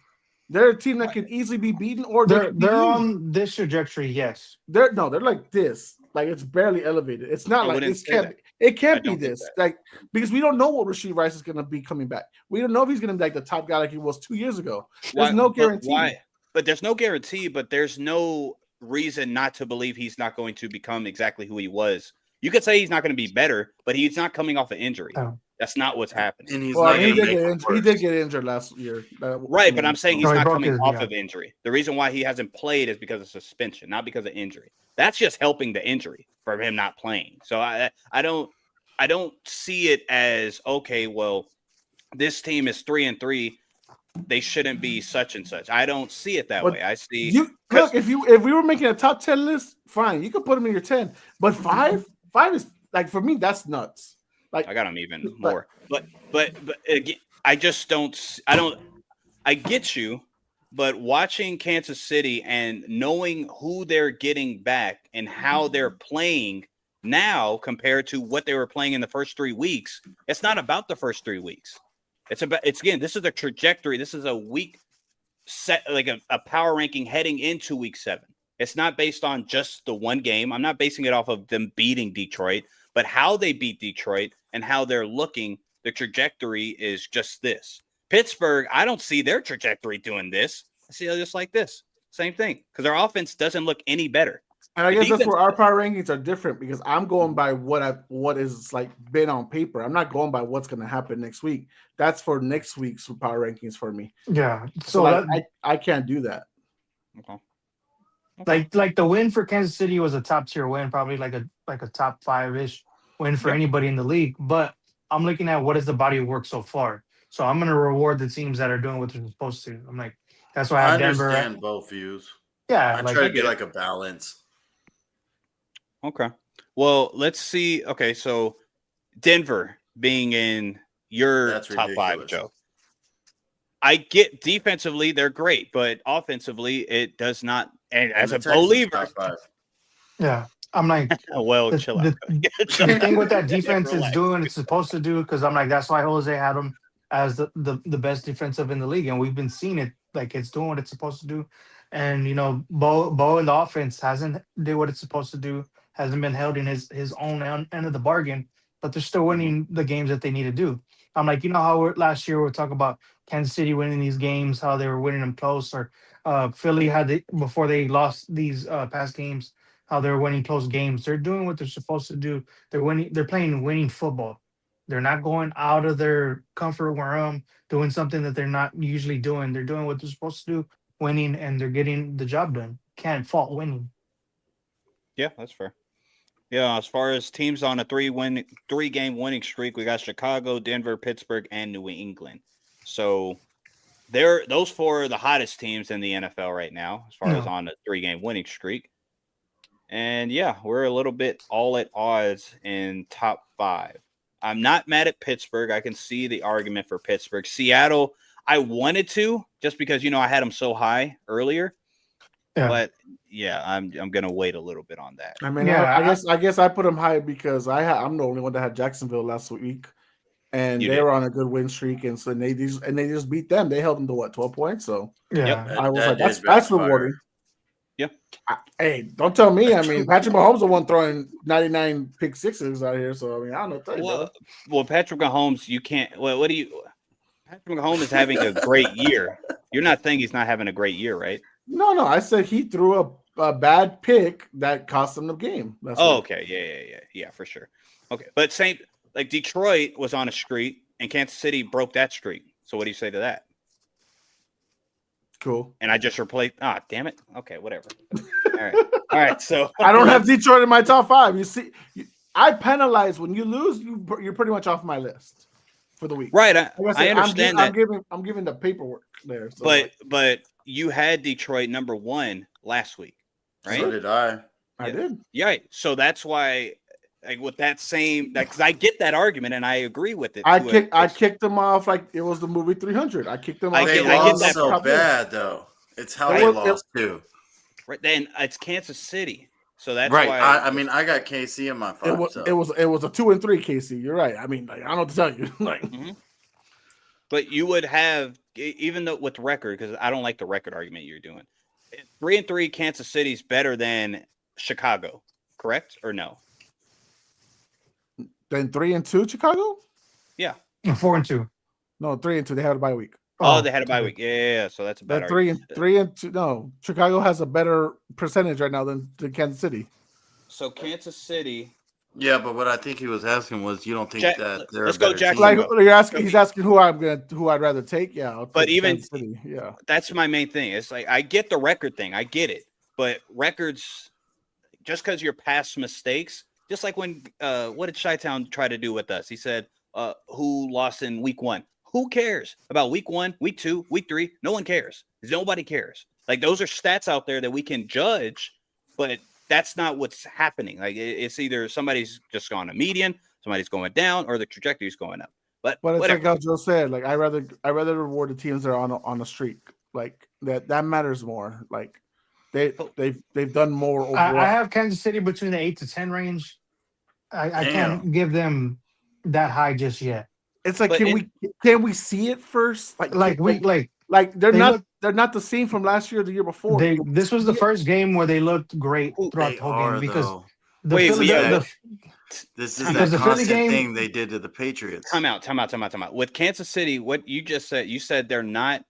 They're a team that Right. could easily be beaten, or They're could be beaten. on this trajectory, yes. They're like this. Like it's barely elevated. It's not I like wouldn't it say can't. that. It I can't be don't think this. that. Like because we don't know what Rashid Rice is going to be coming back. We don't know if he's going to be like the top guy like he was 2 years ago. There's no guarantee. Why? But there's no guarantee. But there's no reason not to believe he's not going to become exactly who he was. You could say he's not going to be better, but he's not coming off an injury. Oh. That's not what's happening. And he's Well, not he going to did make get it injured. He worse. did get injured last year. Right, but I'm saying he's No, he not broke coming his- off yeah. of injury. The reason why he hasn't played is because of suspension, not because of injury. That's just helping the injury for him not playing. So I don't see it as okay. Well, this team is 3-3. They shouldn't be such and such. I don't see it that But way. I see. You look if we were making a top 10 list, fine, you could put him in your 10. But five is like for me that's nuts. Like I got him even more. But again, I just don't. I get you, but watching Kansas City and knowing who they're getting back and how they're playing now compared to what they were playing in the first 3 weeks, it's not about the first 3 weeks. It's again, this is a trajectory. This is a week set, like a power ranking heading into week 7. It's not based on just the one game. I'm not basing it off of them beating Detroit, but how they beat Detroit and how they're looking. The trajectory is just this. Pittsburgh, I don't see their trajectory doing this. I see it just like this. Same thing. Because their offense doesn't look any better. And I The guess that's defense- where our power rankings are different because I'm going by what is like been on paper. I'm not going by what's going to happen next week. That's for next week's power rankings for me. Yeah. So So like, that, I can't do that. Okay. like the win for Kansas City was a top tier win, probably like a top 5-ish win for Yep. anybody in the league. But I'm looking at what is the body of work so far. So I'm gonna reward the teams that are doing what they're supposed to. I'm like, that's why I I have Denver. understand both views. Yeah, I like try I to get get it. like a balance. Okay. Well, let's see. Okay, so Denver being in your That's top 5, ridiculous. Joe. I get defensively they're great, but offensively it does not. And as The a Texans believer, top 5. yeah. I'm like well, the, chill out. the thing with that defense is Relax. doing it's supposed to do because I'm like that's why Jose had him as the best defensive in the league, and we've been seeing it like it's doing what it's supposed to do. And you know, Bo in the offense hasn't did what it's supposed to do, hasn't been held in his own end of the bargain, but they're still winning the games that they need to do. I'm like, you know how last year we were talking about Kansas City winning these games, how they were winning them close, or Philly had before they lost these past games, how they're winning close games. They're doing what they're supposed to do. They're winning. They're playing winning football. They're not going out of their comfort realm, doing something that they're not usually doing. They're doing what they're supposed to do, winning, and they're getting the job done. Can't fault winning. Yeah, that's fair. Yeah, as far as teams on a 3-game winning streak, we got Chicago, Denver, Pittsburgh, and New England. So those 4 are the hottest teams in the NFL right now, as far as on a 3-game winning streak. And yeah, we're a little bit all at odds in top 5. I'm not mad at Pittsburgh. I can see the argument for Pittsburgh. Seattle, I wanted to just because, I had them so high earlier. Yeah. But yeah, I'm gonna wait a little bit on that. I mean, Yeah, I guess I put them high because I'm the only one that had Jacksonville last week, and You they did. were on a good win streak, and so they just beat them. They held them to what, 12 points? So yeah. That- I was that like, did that's backfire. rewarding. Yeah. Hey, don't tell me. I mean, Patrick Mahomes the one throwing 99 pick sixes out here. So I mean, I don't know. What to tell you, brother. Well, Patrick Mahomes, you can't. Well, what do you? Patrick Mahomes is having a great year. You're not saying he's not having a great year, right? No, I said he threw a bad pick that cost him the game. That's Oh, what- okay, yeah, for sure. Okay, but same like Detroit was on a streak, and Kansas City broke that streak. So what do you say to that? cool. And I just replaced. Ah, damn it. Okay, whatever. All right. So I don't have Detroit in my top 5. You see, I penalize when you lose. You're pretty much off my list for the week. right. Like I said, understand that, I'm giving the paperwork there. So but you had Detroit number 1 last week, right? So did I. I yeah. did. Yeah. Right. So that's why, like, with that same, because I get that argument and I agree with it. I to kicked them off like it was the movie 300. I kicked them I off. They get- I lost that so top bad, though. It's how It they was- lost, too. Right then, it's Kansas City. So that's Right. why. I mean, I got KC in my 5. It was a 2-3 KC. You're right. I mean, like, I don't know what to tell you. Like, But you would have, even though with record, because I don't like the record argument you're doing. 3-3 Kansas City's better than Chicago, correct or no? then 3-2 Chicago. Yeah. 4-2. No, 3-2. They had a bye week. Oh, they had a bye week. Yeah. So that's a They're better. 3-2. No, Chicago has a better percentage right now than Kansas City. So Kansas City. Yeah, but what I think he was asking was, you don't think Jack- that they're let's a go better Jackson. team? Like you're asking, he's asking who I'd rather take. Yeah, I'll But take even- Kansas City. Yeah, That's my main thing. It's like I get the record thing. I get it. But records, just because you're past mistakes, just like when what did Chi-Town try to do with us? He said, who lost in week 1? Who cares about week 1, week 2, week 3? No one cares. Nobody cares. Like, those are stats out there that we can judge, but that's not what's happening. Like, it's either somebody's just gone a median, somebody's going down, or the trajectory's going up. But but it's whatever. like how Joe said. Like I rather reward the teams that are on a streak. Like that matters more. Like they've done more overall. I have Kansas City between the 8 to 10 range. I can't give them that high just yet. It's like But can we see it first? Like they're they not look- they're not the same from last year or the year before. This was the first game where they looked great throughout They the whole are, game because though. the Wait, Philly, yeah. This is Because that the Philly constant game- thing they did to the Patriots. Time out. With Kansas City, what you just said, you said they're not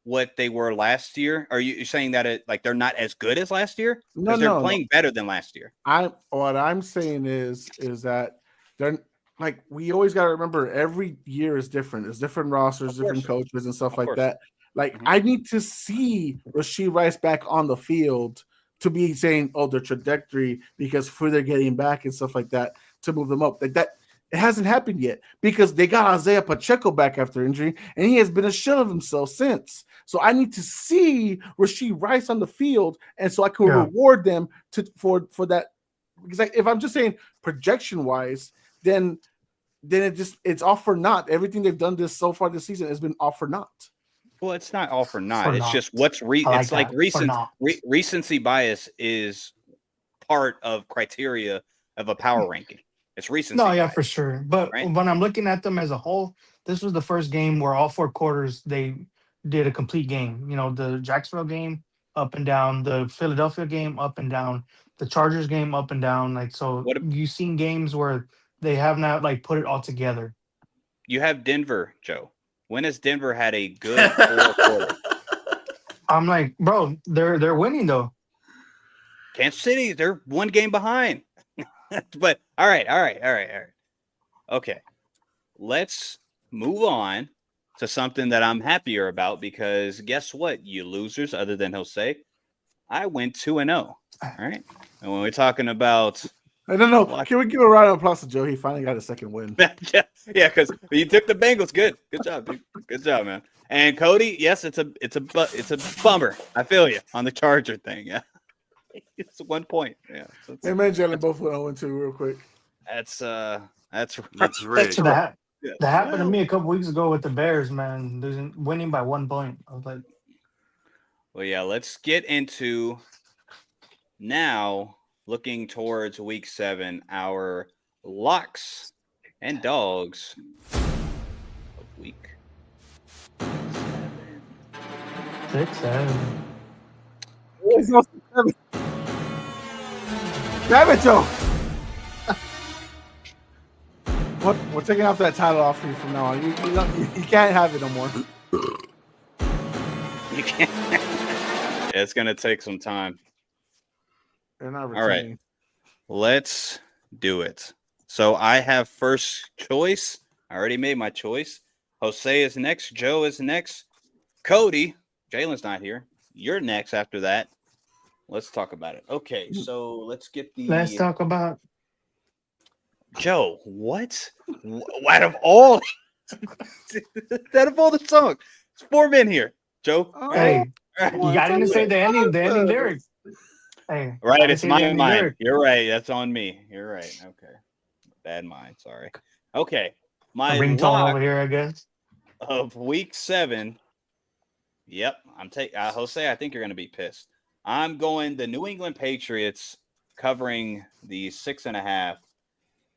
what they were last year. Are you saying that like they're not as good as last year? Because they're playing better than last year. What I'm saying is that they're like, we always got to remember every year is different. It's different rosters, Of different course. coaches and stuff Of like course. that. Like Mhm. I need to see Rashee Rice back on the field to be saying, oh, their trajectory because who they're getting back and stuff like that to move them up. Like that, it hasn't happened yet because they got Isaiah Pacheco back after injury and he has been a shell of himself since. So I need to see Rashee Rice on the field, and so I can reward them for that. Because if I'm just saying projection wise, then it's all for naught. Everything they've done so far this season has been all for naught. Well, it's not all for naught. For It's naught. just what's I like it's like that, for naught. recency bias is part of criteria of a power ranking. It's recency. No, yeah, bias. for sure. But right? when I'm looking at them as a whole, this was the first game where all 4 quarters they did a complete game. You know, the Jacksonville game up and down, the Philadelphia game up and down, the Chargers game up and down. Like, so you've seen games where they have not like put it all together. You have Denver, Joe. When has Denver had a good 4 quarters? I'm like, bro, they're winning though. Kansas City, they're 1 game behind. But all right. Okay. Let's move on to something that I'm happier about because guess what, you losers, other than Jose, I went 2-0. All right. And when we're talking about I don't know. Can we give a round of applause to Joe? He finally got a second win. yeah, because you took the Bengals. Good job, dude. Good job, man. And Cody, yes, it's a bummer. I feel you on the Charger thing. Yeah, it's 1 point. Yeah, so Hey man, Jalen both went 0-2 real quick. that's That's That's rigged. that. Yeah. That happened to me a couple weeks ago with the Bears, man. Winning by 1 point. I was like, Well, yeah, let's get into now looking towards week 7, our locks and dogs of week 7. 6, 7. Damn it, Joe. What? We're taking off that title off you from now on. You can't have it no more. You can't. Yeah, it's gonna take some time. They're not All right. retaining. Let's do it. So I have first choice. I already made my choice. Jose is next. Joe is next. Cody, Jalen's not here. You're next after that. Let's talk about it. Okay, so let's get the. Let's talk about. Joe, what? Out of all, out of all the songs, it's 4 men here. Joe, Hey, right. you got to say the ending lyrics. Hey, Right, gotta it's say the my ending mind. lyric. You're right. That's on me. You're right. Okay, bad mind. Sorry. Okay, my Ringtone lock over here, I guess. of week 7. Yep, I'm taking Jose. I think you're going to be pissed. I'm going the New England Patriots covering the 6.5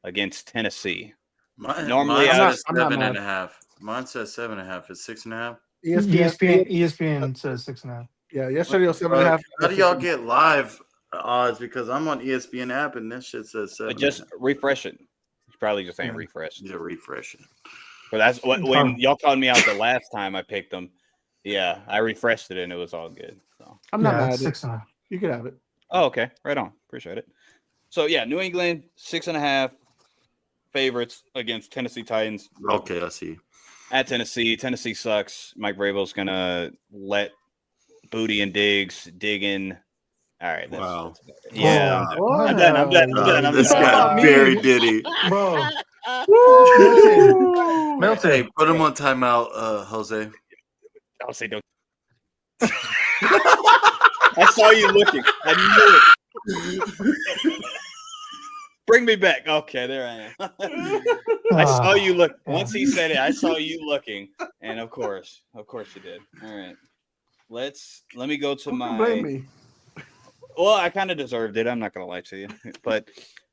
against Tennessee. Normally, mine I'm not mad. 7.5. Mine says 7.5. It's 6.5. ESPN says 6.5. Yeah, yesterday was 7.5. How do y'all get live odds? Because I'm on ESPN app and this shit says 7. Just refresh it. You probably just ain't refreshed. Yeah, refresh it. But that's what when y'all called me out the last time I picked them. Yeah, I refreshed it and it was all good. So I'm not mad. It's 6.5. You can have it. oh, okay, right on. Appreciate it. So yeah, New England 6.5 favorites against Tennessee Titans. Okay, I see. At Tennessee. Tennessee sucks. Mike Vrabel's gonna let Booty and Diggs dig in. All right. Wow. Yeah. Whoa. I'm done. This done. guy Me. very diddy. Bro, Hey, Milton. put him on timeout, Jose. I'll say don't. I saw you looking. I knew it. Bring me back. Okay, there I am. I saw you look. Once he said it, I saw you looking, and of course you did. All right, let me go to Who can blame my. me? Well, I kind of deserved it. I'm not gonna lie to you, but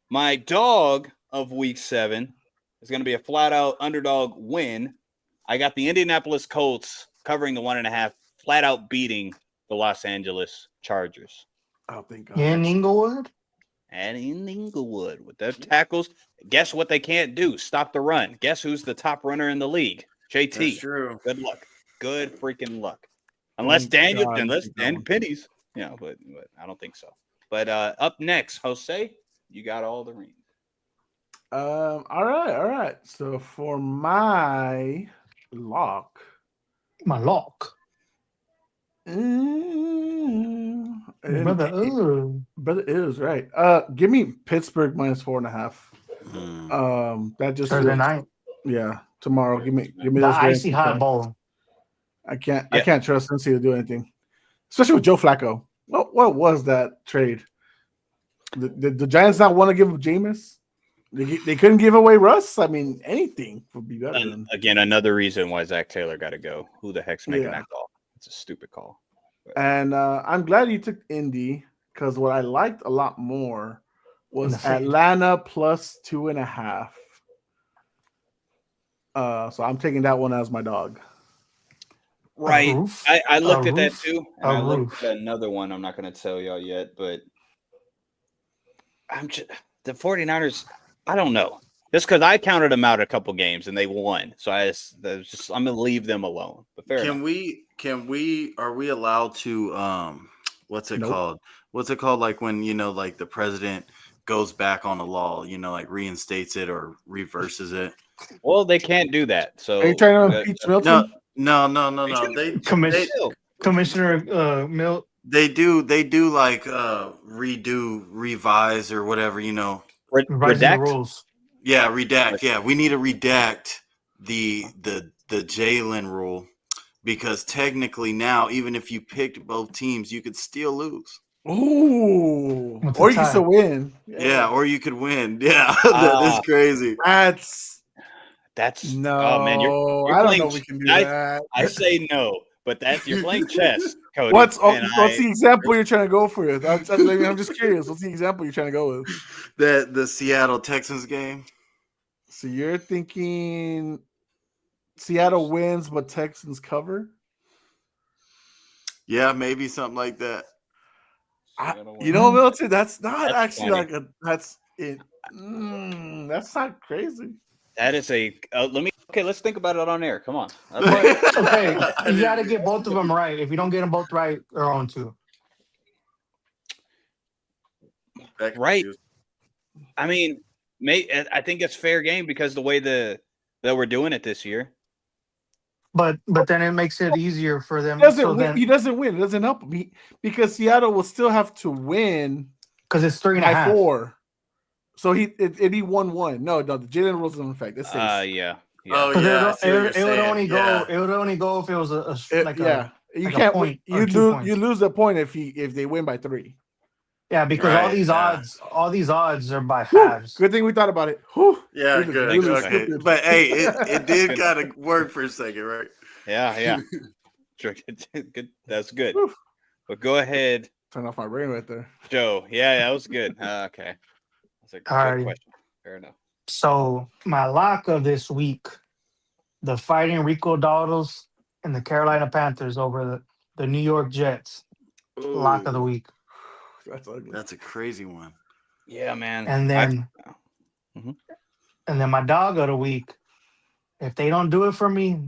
my dog of week 7 is going to be a flat out underdog win. I got the Indianapolis Colts covering the 1.5, flat out beating the Los Angeles Chargers. Oh, thank God. In Inglewood? And in Inglewood with their tackles, guess what they can't do? Stop the run. Guess who's the top runner in the league? That's JT. true. Good luck. Good freaking luck. Unless Thank Daniel, God, unless keep Dan going. Pennies. Yeah, but I don't think so. But up next, Jose, you got all the rings. All right. So for my lock, My lock. and- Brother, ooh. brother is right. Give me Pittsburgh minus 4.5. That just Thursday feels- night. Yeah, tomorrow. Give me The those games icy to hot come. bowl. I can't Yeah. trust Cincy to do anything, especially with Joe Flacco. What was that trade? The Giants not want to give up Jameis? They couldn't give away Russ. I mean, anything would be better than. Again, another reason why Zach Taylor got to go. Who the heck's making Yeah. that call? It's a stupid call. And I'm glad you took Indy because what I liked a lot more was In the fade. Atlanta plus 2.5. So I'm taking that one as my dog. Right. Roof? I looked at that Roof? too. A And I looked roof. at another one. I'm not going to tell y'all yet, but the 49ers, I don't know. Just because I counted them out a couple games and they won. So I'm going to leave them alone. But fair enough. Are we allowed to what's it Nope. called? What's it called? Like when like the president goes back on a law, like reinstates it or reverses it. Well, they can't do that. So Are you trying to impeach Milton? No. Commissioner Milt. They do like redo, revise, or whatever, Revising the redact. rules. Yeah, redact. Yeah, we need to redact the Jalen rule because technically now, even if you picked both teams, you could still lose. Ooh, What's or the you can tie? still win. Yeah, or you could win. Yeah, that's crazy. That's That's no. oh man, you're I don't playing- know. We can do that. I say no, but that's you're playing chess, Cody. What's and the example you're trying to go for? I'm just curious. What's the example you're trying to go with? The Seattle Texans game. So you're thinking Seattle wins, but Texans cover? Yeah, maybe something like that. Milton, that's not That's actually funny. like a that's it. That's not crazy. That is a let's think about it on air. Come on. Okay, you got to get both of them right. If you don't get them both right, you're on two. Right. I mean, I think it's fair game because the way that we're doing it this year. But then it makes it easier for them. He doesn't win. It doesn't help him because Seattle will still have to win because it's 3.5 by 4. So he 1-1. No, the Jalen rules in effect. It's 6. Yeah. Oh yeah. It would only go. It would only go if it was You like can't. a point You lose the point if they win by 3. Yeah, because Right, all these odds are by halves. Good thing we thought about it. Whew. Yeah, Really- good. really Okay. stupid. But hey, it did kind of work for a second, right? Yeah. Good. That's good. Whew. But go ahead, Turn off my brain right there. Joe. Yeah, that was good. Okay. That's a good Alrighty. question. Fair enough. So my lock of this week, the Fighting Rico Dawdles and the Carolina Panthers over the New York Jets. Lock of the week. That's ugly. That's a crazy one. Yeah, man. And then and then my dog of the week. If they don't do it for me,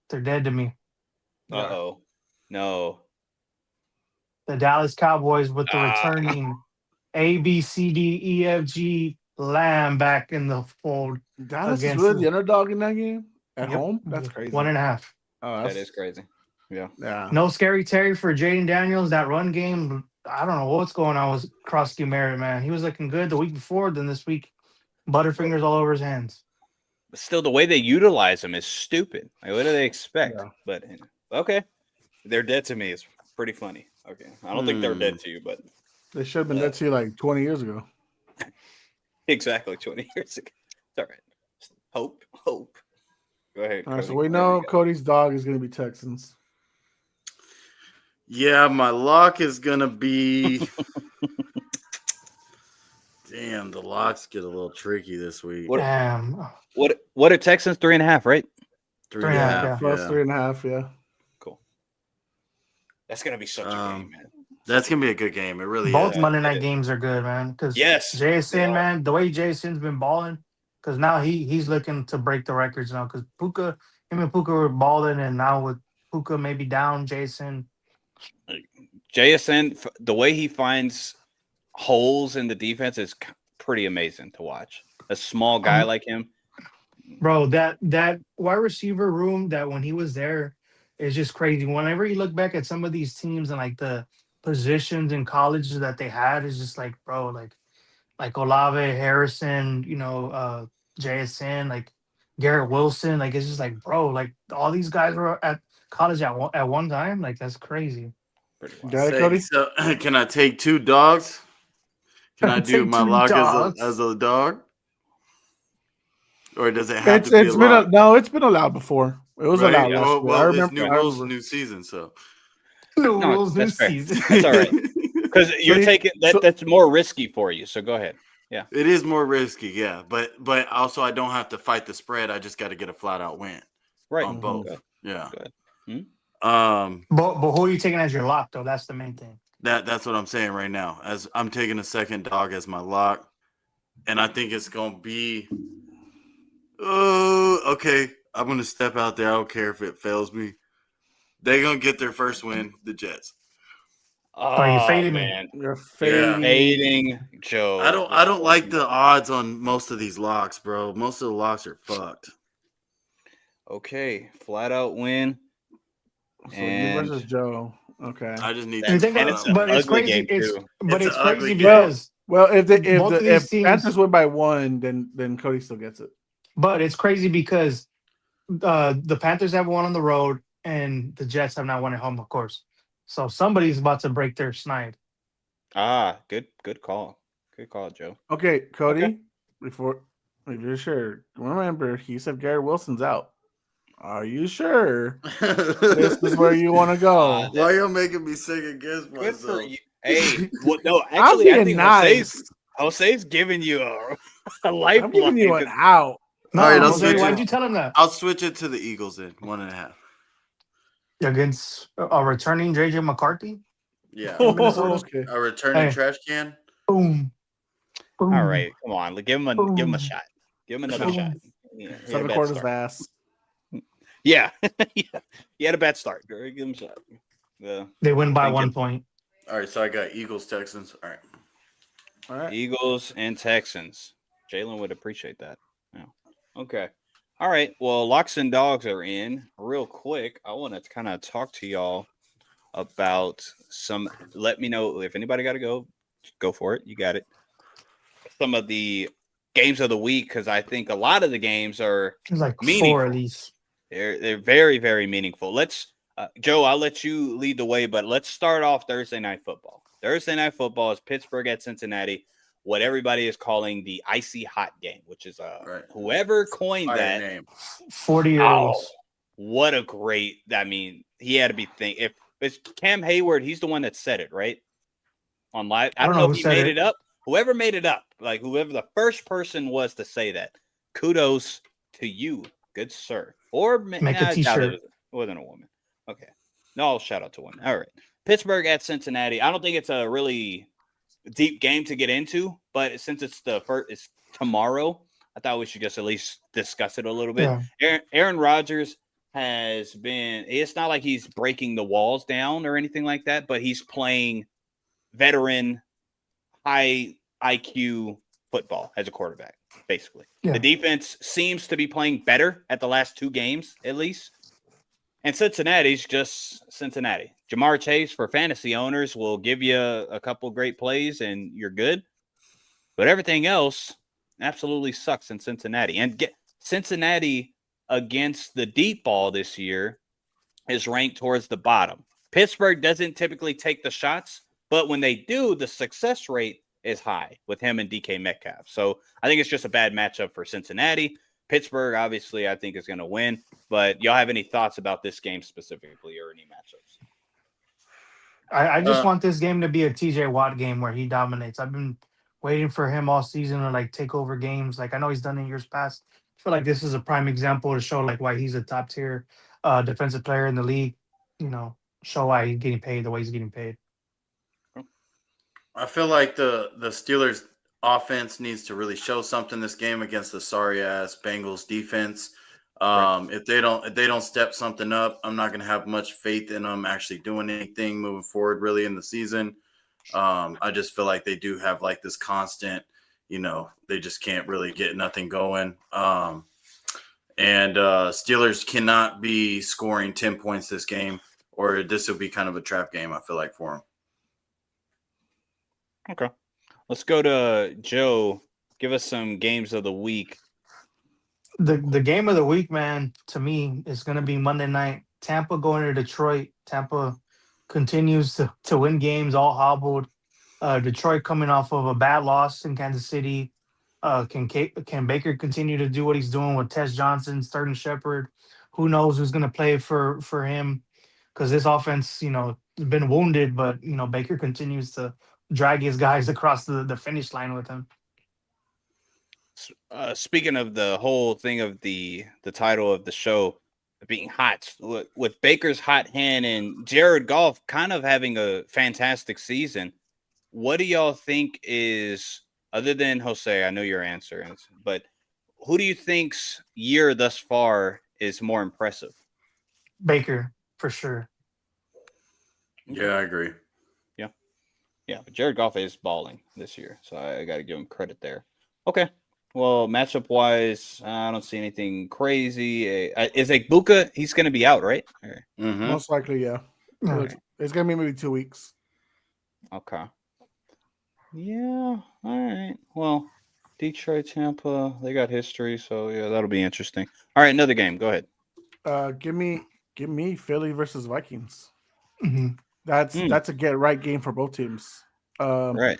they're dead to me. Uh-oh. No. The Dallas Cowboys with the returning A, B, C, D, E, F, G Lamb back in the fold. Dallas is against really the- the underdog in that game at Yep. home. That's crazy. 1.5. Oh, That is crazy. Yeah. Yeah. No Scary Terry for Jaden Daniels. That run game, I don't know what's going on with Krusty Merritt, man. He was looking good the week before, then this week, Butterfingers all over his hands. But still, the way they utilize them is stupid. Like, what do they expect? Yeah. But okay, they're dead to me. It's pretty funny. Okay, I don't think they're dead to you, but They should have been dead to you like 20 years ago. exactly 20 years ago. It's all right. Hope. Go ahead. All right, so Cody. we There know go. Cody's dog is going to be Texans. Yeah, my lock is gonna be. Damn, the locks get a little tricky this week. What- Damn. What are Texans 3.5? Right. 3.5. Yeah. Plus Yeah. 3.5, yeah. Cool. That's gonna be such a game, man. That's gonna be a good game. It really Both is. Monday night games are good, man. Because Yes, they Jason, are. man, the way Jason's been balling, because now he's looking to break the records now. Because him and Puka were balling, and now with Puka maybe down, Jason. JSN, the way he finds holes in the defense is pretty amazing to watch. A small guy like him. Bro, that wide receiver room that when he was there is just crazy. Whenever you look back at some of these teams and like the positions in college that they had, is just like, bro, like Olave, Harrison, JSN, like Garrett Wilson, like it's just like, bro, like all these guys were at college at one time. Like that's crazy. Pretty wild. Got it, Cody? So, can I take 2 dogs? Can I do Take my 2 lock dogs. as a dog? Or does it have It's to be a been lock? it's been allowed before. It was Right? allowed last year. I Well, it's remember. new rules, new season, so. No No, rules, new that's fair. season. That's all right. Because you're you- taking that. so- That's more risky for you. So go ahead. It is more risky, yeah. But also I don't have to fight the spread. I just got to get a flat out win Right. on both. Good. Yeah. Good. But who are you taking as your lock though? That's the main thing. That's what I'm saying right now. As I'm taking a second dog as my lock, and I think it's gonna be. Oh, okay. I'm gonna step out there. I don't care if it fails me. They're gonna get their first win, the Jets. Oh, you faded me. man. You're Yeah. fading. Fading Joe. I don't like the odds on most of these locks, bro. Most of the locks are fucked. Okay, flat out win. So you And- versus Joe. Okay. I just need. You to think And it's, it's an but it's ugly crazy. game, It's too. but It's it's an crazy ugly game. because Well, if both of these teams- Panthers win by 1, then Cody still gets it. but it's crazy because the Panthers have won on the road and the Jets have not won at home, of course. So somebody's about to break their snide. Good call. Good call, Joe. Okay, Cody. Okay. If you're sure, remember he said Garrett Wilson's out. Are you sure this is where you want to go? Why y'all making me second guess Good for myself? you. Hey, well, no, I'm actually, I being think nice. Jose's giving you a I'm lifeline. giving you an 'cause- out. No, All right, I'll Jose, switch why'd it. you tell him that? I'll switch it to the Eagles then, 1.5. Against a returning JJ McCarthy? Yeah, Minnesota? Okay. a returning Hey. trash can. Boom. Boom. All right, come on, give him a Boom. shot. Give him another No. shot. Yeah, he had a Seven bad quarters start. fast. Yeah, yeah, he had a bad start. Give him a shot. Yeah. They win by Thank 1 you. point. All right, so I got Eagles, Texans. All right. All right. Eagles and Texans. Jalen would appreciate that. Yeah. Okay. All right. Well, locks and dogs are in. Real quick, I want to kind of talk to y'all about some. Let me know if anybody got to go for it. You got it. Some of the games of the week, because I think a lot of the games are It's like 4 meaningful. at least. They're very, very meaningful. Let's Joe, I'll let you lead the way, but let's start off Thursday night football. Thursday night football is Pittsburgh at Cincinnati, what everybody is calling the icy hot game, which is Right. whoever coined Fire that. name. 40-year-olds. What a great! I mean, he had to be think if it's Cam Hayward, he's the one that said it, right? On live, I don't know who if he said made it. it up. Whoever made it up, like whoever the first person was to say that, kudos to you, good sir. Or Make nah, a I doubt t-shirt. it wasn't a woman. Okay, no, shout out to women. All right, Pittsburgh at Cincinnati. I don't think it's a really deep game to get into, but since it's the first, it's tomorrow. I thought we should just at least discuss it a little bit. Yeah. Aaron Rodgers has been. It's not like he's breaking the walls down or anything like that, but he's playing veteran, high IQ football as a quarterback, basically. Yeah. The defense seems to be playing better at the last 2 games, at least. And Cincinnati's just Cincinnati. Jamar Chase for fantasy owners will give you a couple great plays and you're good. But everything else absolutely sucks in Cincinnati. And Cincinnati against the deep ball this year is ranked towards the bottom. Pittsburgh doesn't typically take the shots, but when they do, the success rate is high with him and DK Metcalf. So I think it's just a bad matchup for Cincinnati. Pittsburgh, obviously, I think is going to win. But y'all have any thoughts about this game specifically or any matchups? I just want this game to be a TJ Watt game where he dominates. I've been waiting for him all season to like take over games. Like I know he's done in years past. I feel like this is a prime example to show like why he's a top tier defensive player in the league. You know, show why he's getting paid the way he's getting paid. I feel like the Steelers offense needs to really show something this game against the sorry ass Bengals defense. If they don't step something up, I'm not going to have much faith in them actually doing anything moving forward really in the season. I just feel like they do have like this constant, they just can't really get nothing going. And Steelers cannot be scoring 10 points this game, or this will be kind of a trap game, I feel like, for them. Okay. Let's go to Joe. Give us some games of the week. The game of the week, man, to me, is going to be Monday night. Tampa going to Detroit. Tampa continues to win games, all hobbled. Detroit coming off of a bad loss in Kansas City. Can Baker continue to do what he's doing with Tess Johnson, Sterling Shepard? Who knows who's going to play for him? Because this offense, has been wounded, but Baker continues to drag his guys across the finish line with him. Speaking of the whole thing of the title of the show being hot, with Baker's hot hand and Jared Goff kind of having a fantastic season, what do y'all think is, other than Jose, I know your answer, but who do you think's year thus far is more impressive? Baker, for sure. Yeah, I agree. Yeah, but Jared Goff is balling this year, so I got to give him credit there. Okay. Well, matchup-wise, I don't see anything crazy. Is Buka? He's going to be out, right? Mm-hmm. Most likely, yeah. Yeah. It's going to be maybe 2 weeks. Okay. Yeah. All right. Well, Detroit, Tampa, they got history, so yeah, that'll be interesting. All right, another game. Go ahead. Give me Philly versus Vikings. Mm-hmm. That's a get right game for both teams. Right.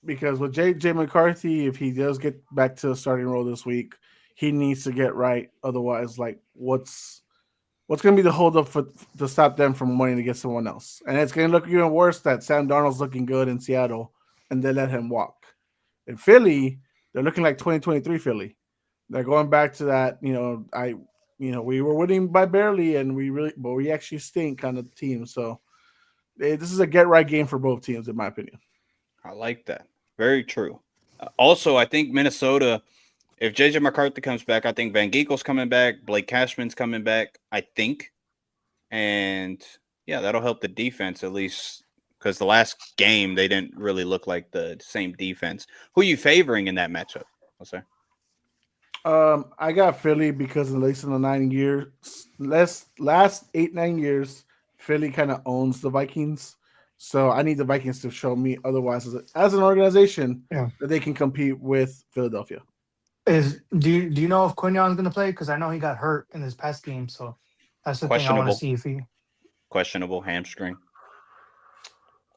Because with JJ McCarthy, if he does get back to the starting role this week, he needs to get right. Otherwise, like what's What's going to be the holdup to stop them from wanting to get someone else? And it's going to look even worse that Sam Darnold's looking good in Seattle, and they let him walk. In Philly, they're looking like 2023 Philly. They're going back to that. We were winning by barely, and we actually stink kind of team. So this is a get right game for both teams, in my opinion. I like that. Very true. Also, I think Minnesota, if JJ McCarthy comes back, I think Van Ginkel's coming back. Blake Cashman's coming back, I think. And yeah, that'll help the defense at least because the last game they didn't really look like the same defense. Who are you favoring in that matchup? Jose? I got Philly because at least in the 9 years, last 8-9 years, Philly kind of owns the Vikings. So I need the Vikings to show me otherwise as an organization that they can compete with Philadelphia. Do you know if Quignon's going to play? Because I know he got hurt in his past game, so that's the thing I want to see if he questionable hamstring.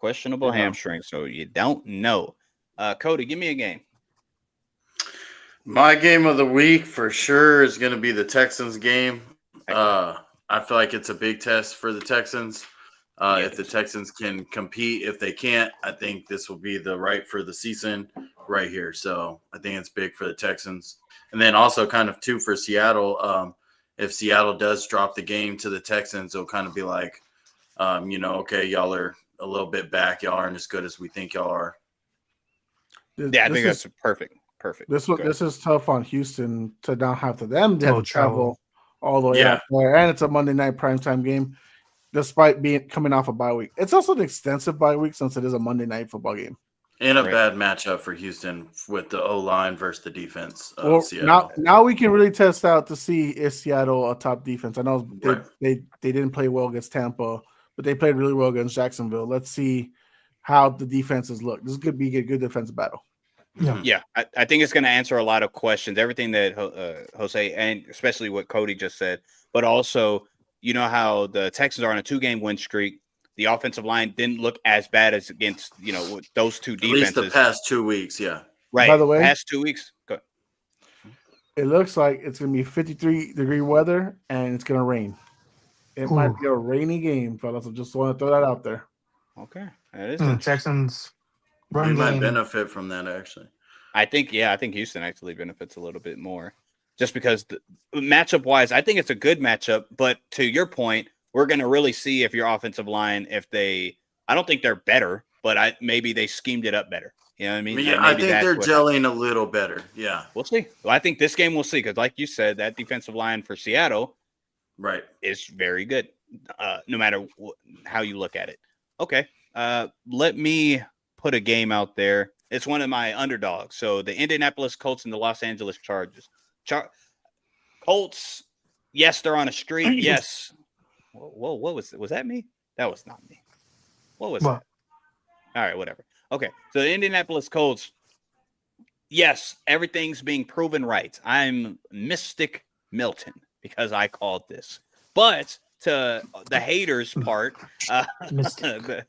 Questionable hamstring, so you don't know. Cody, give me a game. My game of the week for sure is going to be the Texans game. I feel like it's a big test for the Texans. If the Texans can compete, if they can't, I think this will be the right for the season right here. So I think it's big for the Texans. And then also kind of too for Seattle. If Seattle does drop the game to the Texans, it'll kind of be like, okay, y'all are a little bit back. Y'all aren't as good as we think y'all are. Yeah, I think that's perfect. This is tough on Houston to not have to travel all the way out there. And it's a Monday night primetime game. Despite coming off a bye week. It's also an extensive bye week since it is a Monday night football game. And a bad matchup for Houston with the O-line versus the defense of Seattle. Now we can really test out to see is Seattle a top defense. I know they didn't play well against Tampa, but they played really well against Jacksonville. Let's see how the defenses look. This could be a good defensive battle. Yeah, I think it's going to answer a lot of questions, everything that Jose and especially what Cody just said, but also – you know how the Texans are on a 2-game win streak. The offensive line didn't look as bad as against, those two defenses. At least the past 2 weeks, yeah. Right. By the way, past 2 weeks. Go. It looks like it's going to be 53-degree weather, and it's going to rain. It might be a rainy game, fellas. I just want to throw that out there. Okay. That is Texans run game. Might benefit from that, actually. I think Houston actually benefits a little bit more. Just because matchup-wise, I think it's a good matchup. But to your point, we're going to really see if your offensive line, I don't think they're better, but maybe they schemed it up better. You know what I mean? I think they're gelling a little better. Yeah. We'll see. Well, I think this game we'll see because like you said, that defensive line for Seattle is very good, no matter how you look at it. Okay. Let me put a game out there. It's one of my underdogs. So the Indianapolis Colts and the Los Angeles Chargers. Colts, yes, they're on a streak. Yes. Whoa, what was that me? That was not me. What was that? All right, whatever. Okay, so the Indianapolis Colts, yes, everything's being proven right. I'm Mystic Milton because I called this. But to the haters part, the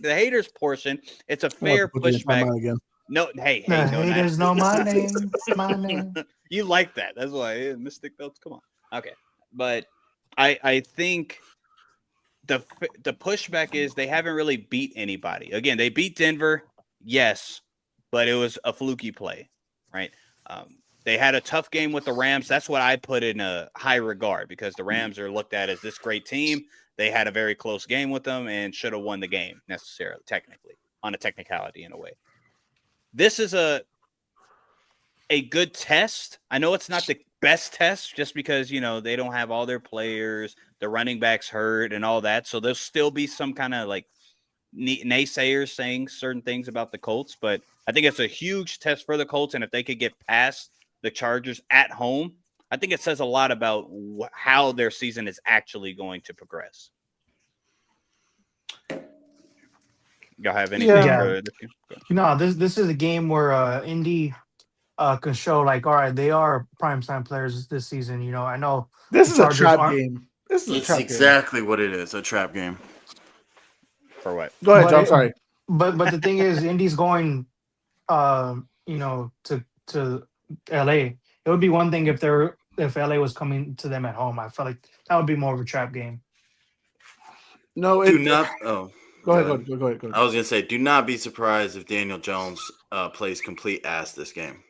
haters portion, it's a fair pushback. No, hey, haters know my name. My name. You like that? That's why Mystic Belts. Come on, okay. But I think the pushback is they haven't really beat anybody. Again, they beat Denver, yes, but it was a fluky play, right? They had a tough game with the Rams. That's what I put in a high regard because the Rams are looked at as this great team. They had a very close game with them and should have won the game necessarily, technically, on a technicality in a way. This is a good test. I know it's not the best test just because, they don't have all their players, the running backs hurt and all that. So there'll still be some kind of like naysayers saying certain things about the Colts. But I think it's a huge test for the Colts. And if they could get past the Chargers at home, I think it says a lot about how their season is actually going to progress. Y'all have anything for the team? No, this is a game where Indy can show like, all right, they are primetime players this season. I know this is a trap game. It's exactly what it is, a trap game. For what? Go ahead, John. Sorry. But the thing is, Indy's going, to LA. It would be one thing if they're if LA was coming to them at home. I felt like that would be more of a trap game. No, Do it. not. Oh, Go ahead. Go ahead. I was gonna say, do not be surprised if Daniel Jones plays complete ass this game.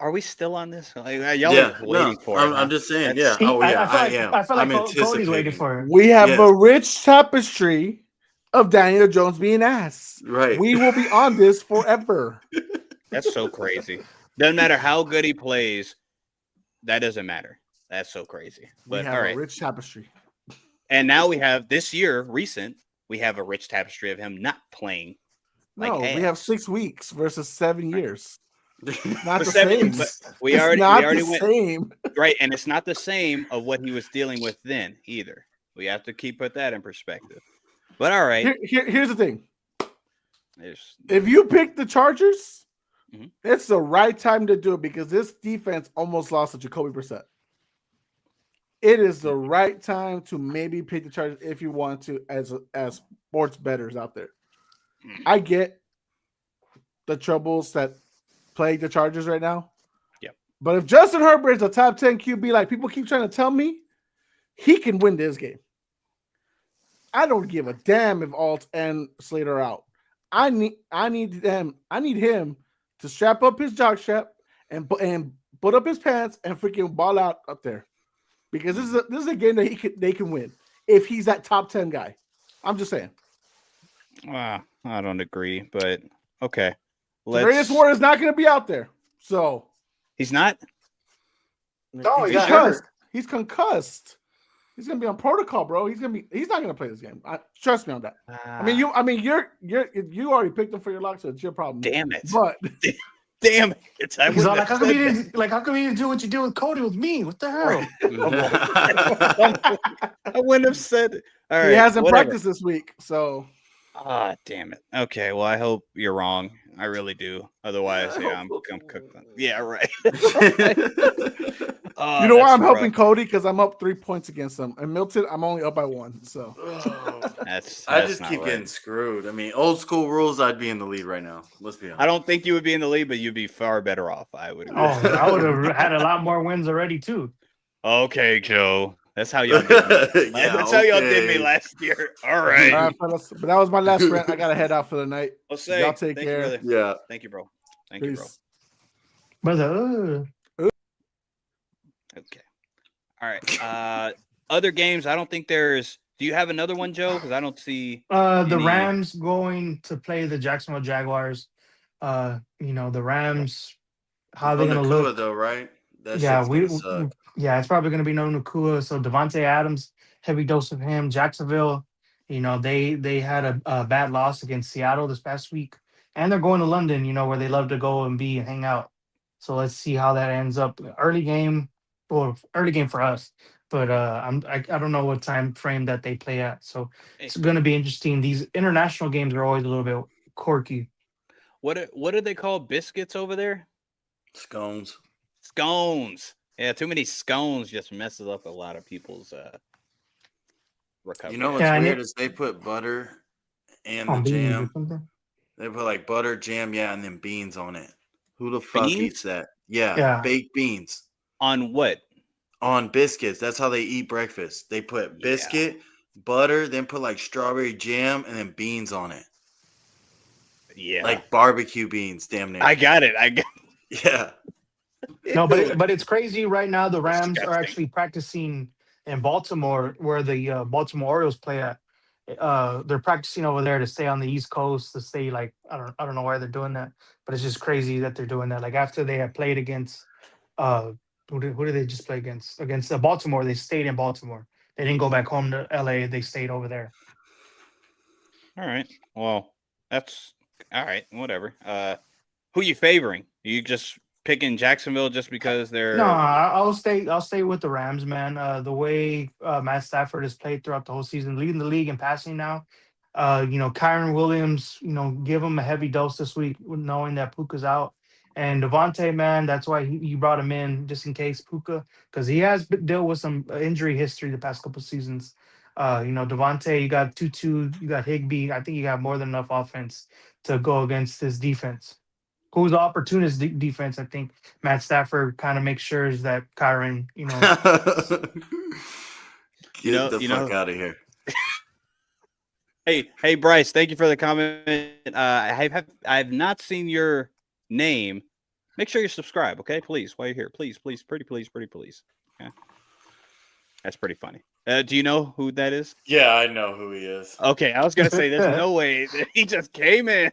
Are we still on this? Like, y'all are waiting for it. I'm just saying. That's- Yeah. Oh yeah. I feel like I'm Cody's anticipating. waiting for it. We have Yes. a rich tapestry of Daniel Jones being ass. Right. We will be on this forever. That's so crazy. Doesn't matter how good he plays. That doesn't matter. That's so crazy. We But have all a right. rich tapestry. And now we have this year, recent, we have a rich tapestry of him not playing. No, Like we ass. have 6 weeks versus 7 years. Not For the 7 same. but we It's already not went the same. right, and it's not the same of what he was dealing with then either. We have to put that in perspective. But all right, Here's the thing. there's If you pick the Chargers, Mhm. it's the right time to do it because this defense almost lost to Jacoby Brissett. It is the right time to maybe pick the Chargers if you want to, as sports bettors out there. Mm. I get the troubles that plague the Chargers right now. Yep. But if Justin Herbert is a top 10 QB, like people keep trying to tell me, he can win this game. I don't give a damn if Alt and Slater are out. I need him to strap up his jockstrap and put up his pants and freaking ball out up there. Because this is a game that they can win if he's that top 10 guy. I'm just saying. I don't agree, but okay. Darius Ward is not going to be out there. So He's not. No, he's he's concussed. He's concussed. He's going to be on protocol, bro. He's not going to play this game. Trust me on that. I mean, you already picked him for your lock, so it's your problem. Damn it! But Damn it! I He's all wouldn't like, have how come you said didn't how come you didn't do what you did with Cody with me? What the hell? that. I wouldn't have said it. All right, he hasn't whatever. practiced this week, so Ah, damn it. Okay, well, I hope you're wrong. I really do. Otherwise, yeah, I'm cooked. Yeah, right. Oh, you know why that's I'm helping rough. Cody? Because I'm up 3 points against him. And Milton, I'm only up by 1. So That's I just not keep right. getting screwed. I mean, old school rules, I'd be in the lead right now. Let's be honest. I don't think you would be in the lead, but you'd be far better off. I would agree. Oh, I would have had a lot more wins already too. Okay, Joe. That's how y'all did me. Yeah, That's how y'all did me okay. last year. All all right. right, fellas. But that was my last rant. I gotta head out for the night. I'll say. Y'all take thank care. You, brother. Yeah. Thank you, bro. Thank you, bro. Peace. Brother, Okay. All right. Other games, I don't think there's. Do you have another one, Joe? Because I don't see. the Any- Rams going to play the Jacksonville Jaguars. The Rams, how they're No gonna Nakua, look. though, right? That Yeah, shit's gonna suck. it's probably gonna be no Nakua. So Devontae Adams, heavy dose of him. Jacksonville, they had a bad loss against Seattle this past week, and they're going to London, where they love to go and hang out. So let's see how that ends up. Early game for us, but I don't know what time frame that they play at. So it's gonna be interesting. These international games are always a little bit quirky. What do they call biscuits over there? Scones. Scones. Yeah, too many scones just messes up a lot of people's recovery. You know what's Yeah, and weird it- is they put butter and On the beans or jam. something. They put like butter, jam, yeah, and then beans on it. Who the fuck Beans? eats that? Yeah, Yeah. baked beans On what? on biscuits. That's how they eat breakfast. They put Yeah. biscuit, butter, then put like strawberry jam, and then beans on it, Yeah. like barbecue beans. Damn near. I got it. Yeah. No, but it's crazy right now. The Rams are Disgusting. actually practicing in Baltimore, where the Baltimore Orioles play at. They're practicing over there to stay on the East Coast, to stay like I don't know why they're doing that, but it's just crazy that they're doing that. Like after they had played against who did they just play against? Against Baltimore, they stayed in Baltimore. They didn't go back home to LA. They stayed over there. All right. Well, that's all right. Whatever. Who you favoring? You just picking Jacksonville just because they're No, I'll stay with the Rams, man. The way Matt Stafford has played throughout the whole season, leading the league in passing now. Kyron Williams, give him a heavy dose this week, knowing that Puka's out. And Devontae, man, that's why he brought him in just in case Puka, because he has dealt with some injury history the past couple seasons. Devontae, you got Tutu, you got Higbee. I think you got more than enough offense to go against this defense. who's the opportunist defense. I think Matt Stafford kind of makes sure that Kyron, Get the fuck out of here. Hey, Bryce, thank you for the comment. I have not seen your name. Make sure you subscribe, okay? Please, while you're here. Please, pretty please. Okay. That's pretty funny. Do you know who that is? Yeah, I know who he is. Okay, I was gonna say there's no way that he just came in.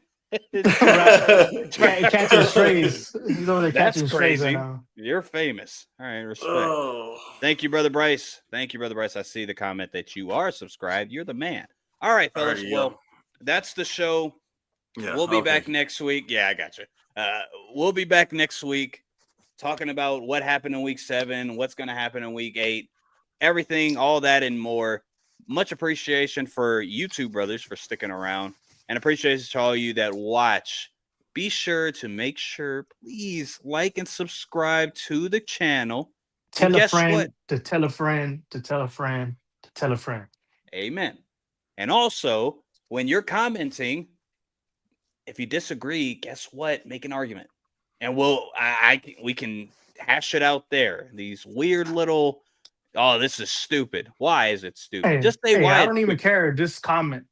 catching strays. He's over there That's catching strays right crazy. now. You're famous. All right, respect. Oh. Thank you, brother Bryce. I see the comment that you are subscribed. You're the man. All right, fellas. Alrighty, Well, that's the show. Yeah, We'll be okay. back next week. Yeah, I got you. We'll be back next week talking about what happened in week 7, what's going to happen in week 8, everything, all that and more. Much appreciation for you two brothers for sticking around, and appreciation to all you that watch. Be sure to make sure, please, like and subscribe to the channel. Tell And a guess friend what? to tell a friend to tell a friend to tell a friend. Amen. And also, when you're commenting, if you disagree, guess what? Make an argument, and we can hash it out there. These weird little, oh, this is stupid. Why is it stupid? Hey, Just say why. I it's don't even stupid. care. Just comment.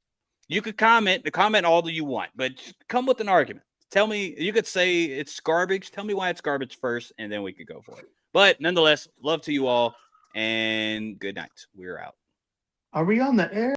You could comment all that you want, but just come with an argument. Tell me. You could say it's garbage. Tell me why it's garbage first, and then we could go for it. But nonetheless, love to you all, and good night. We're out. Are we on the air?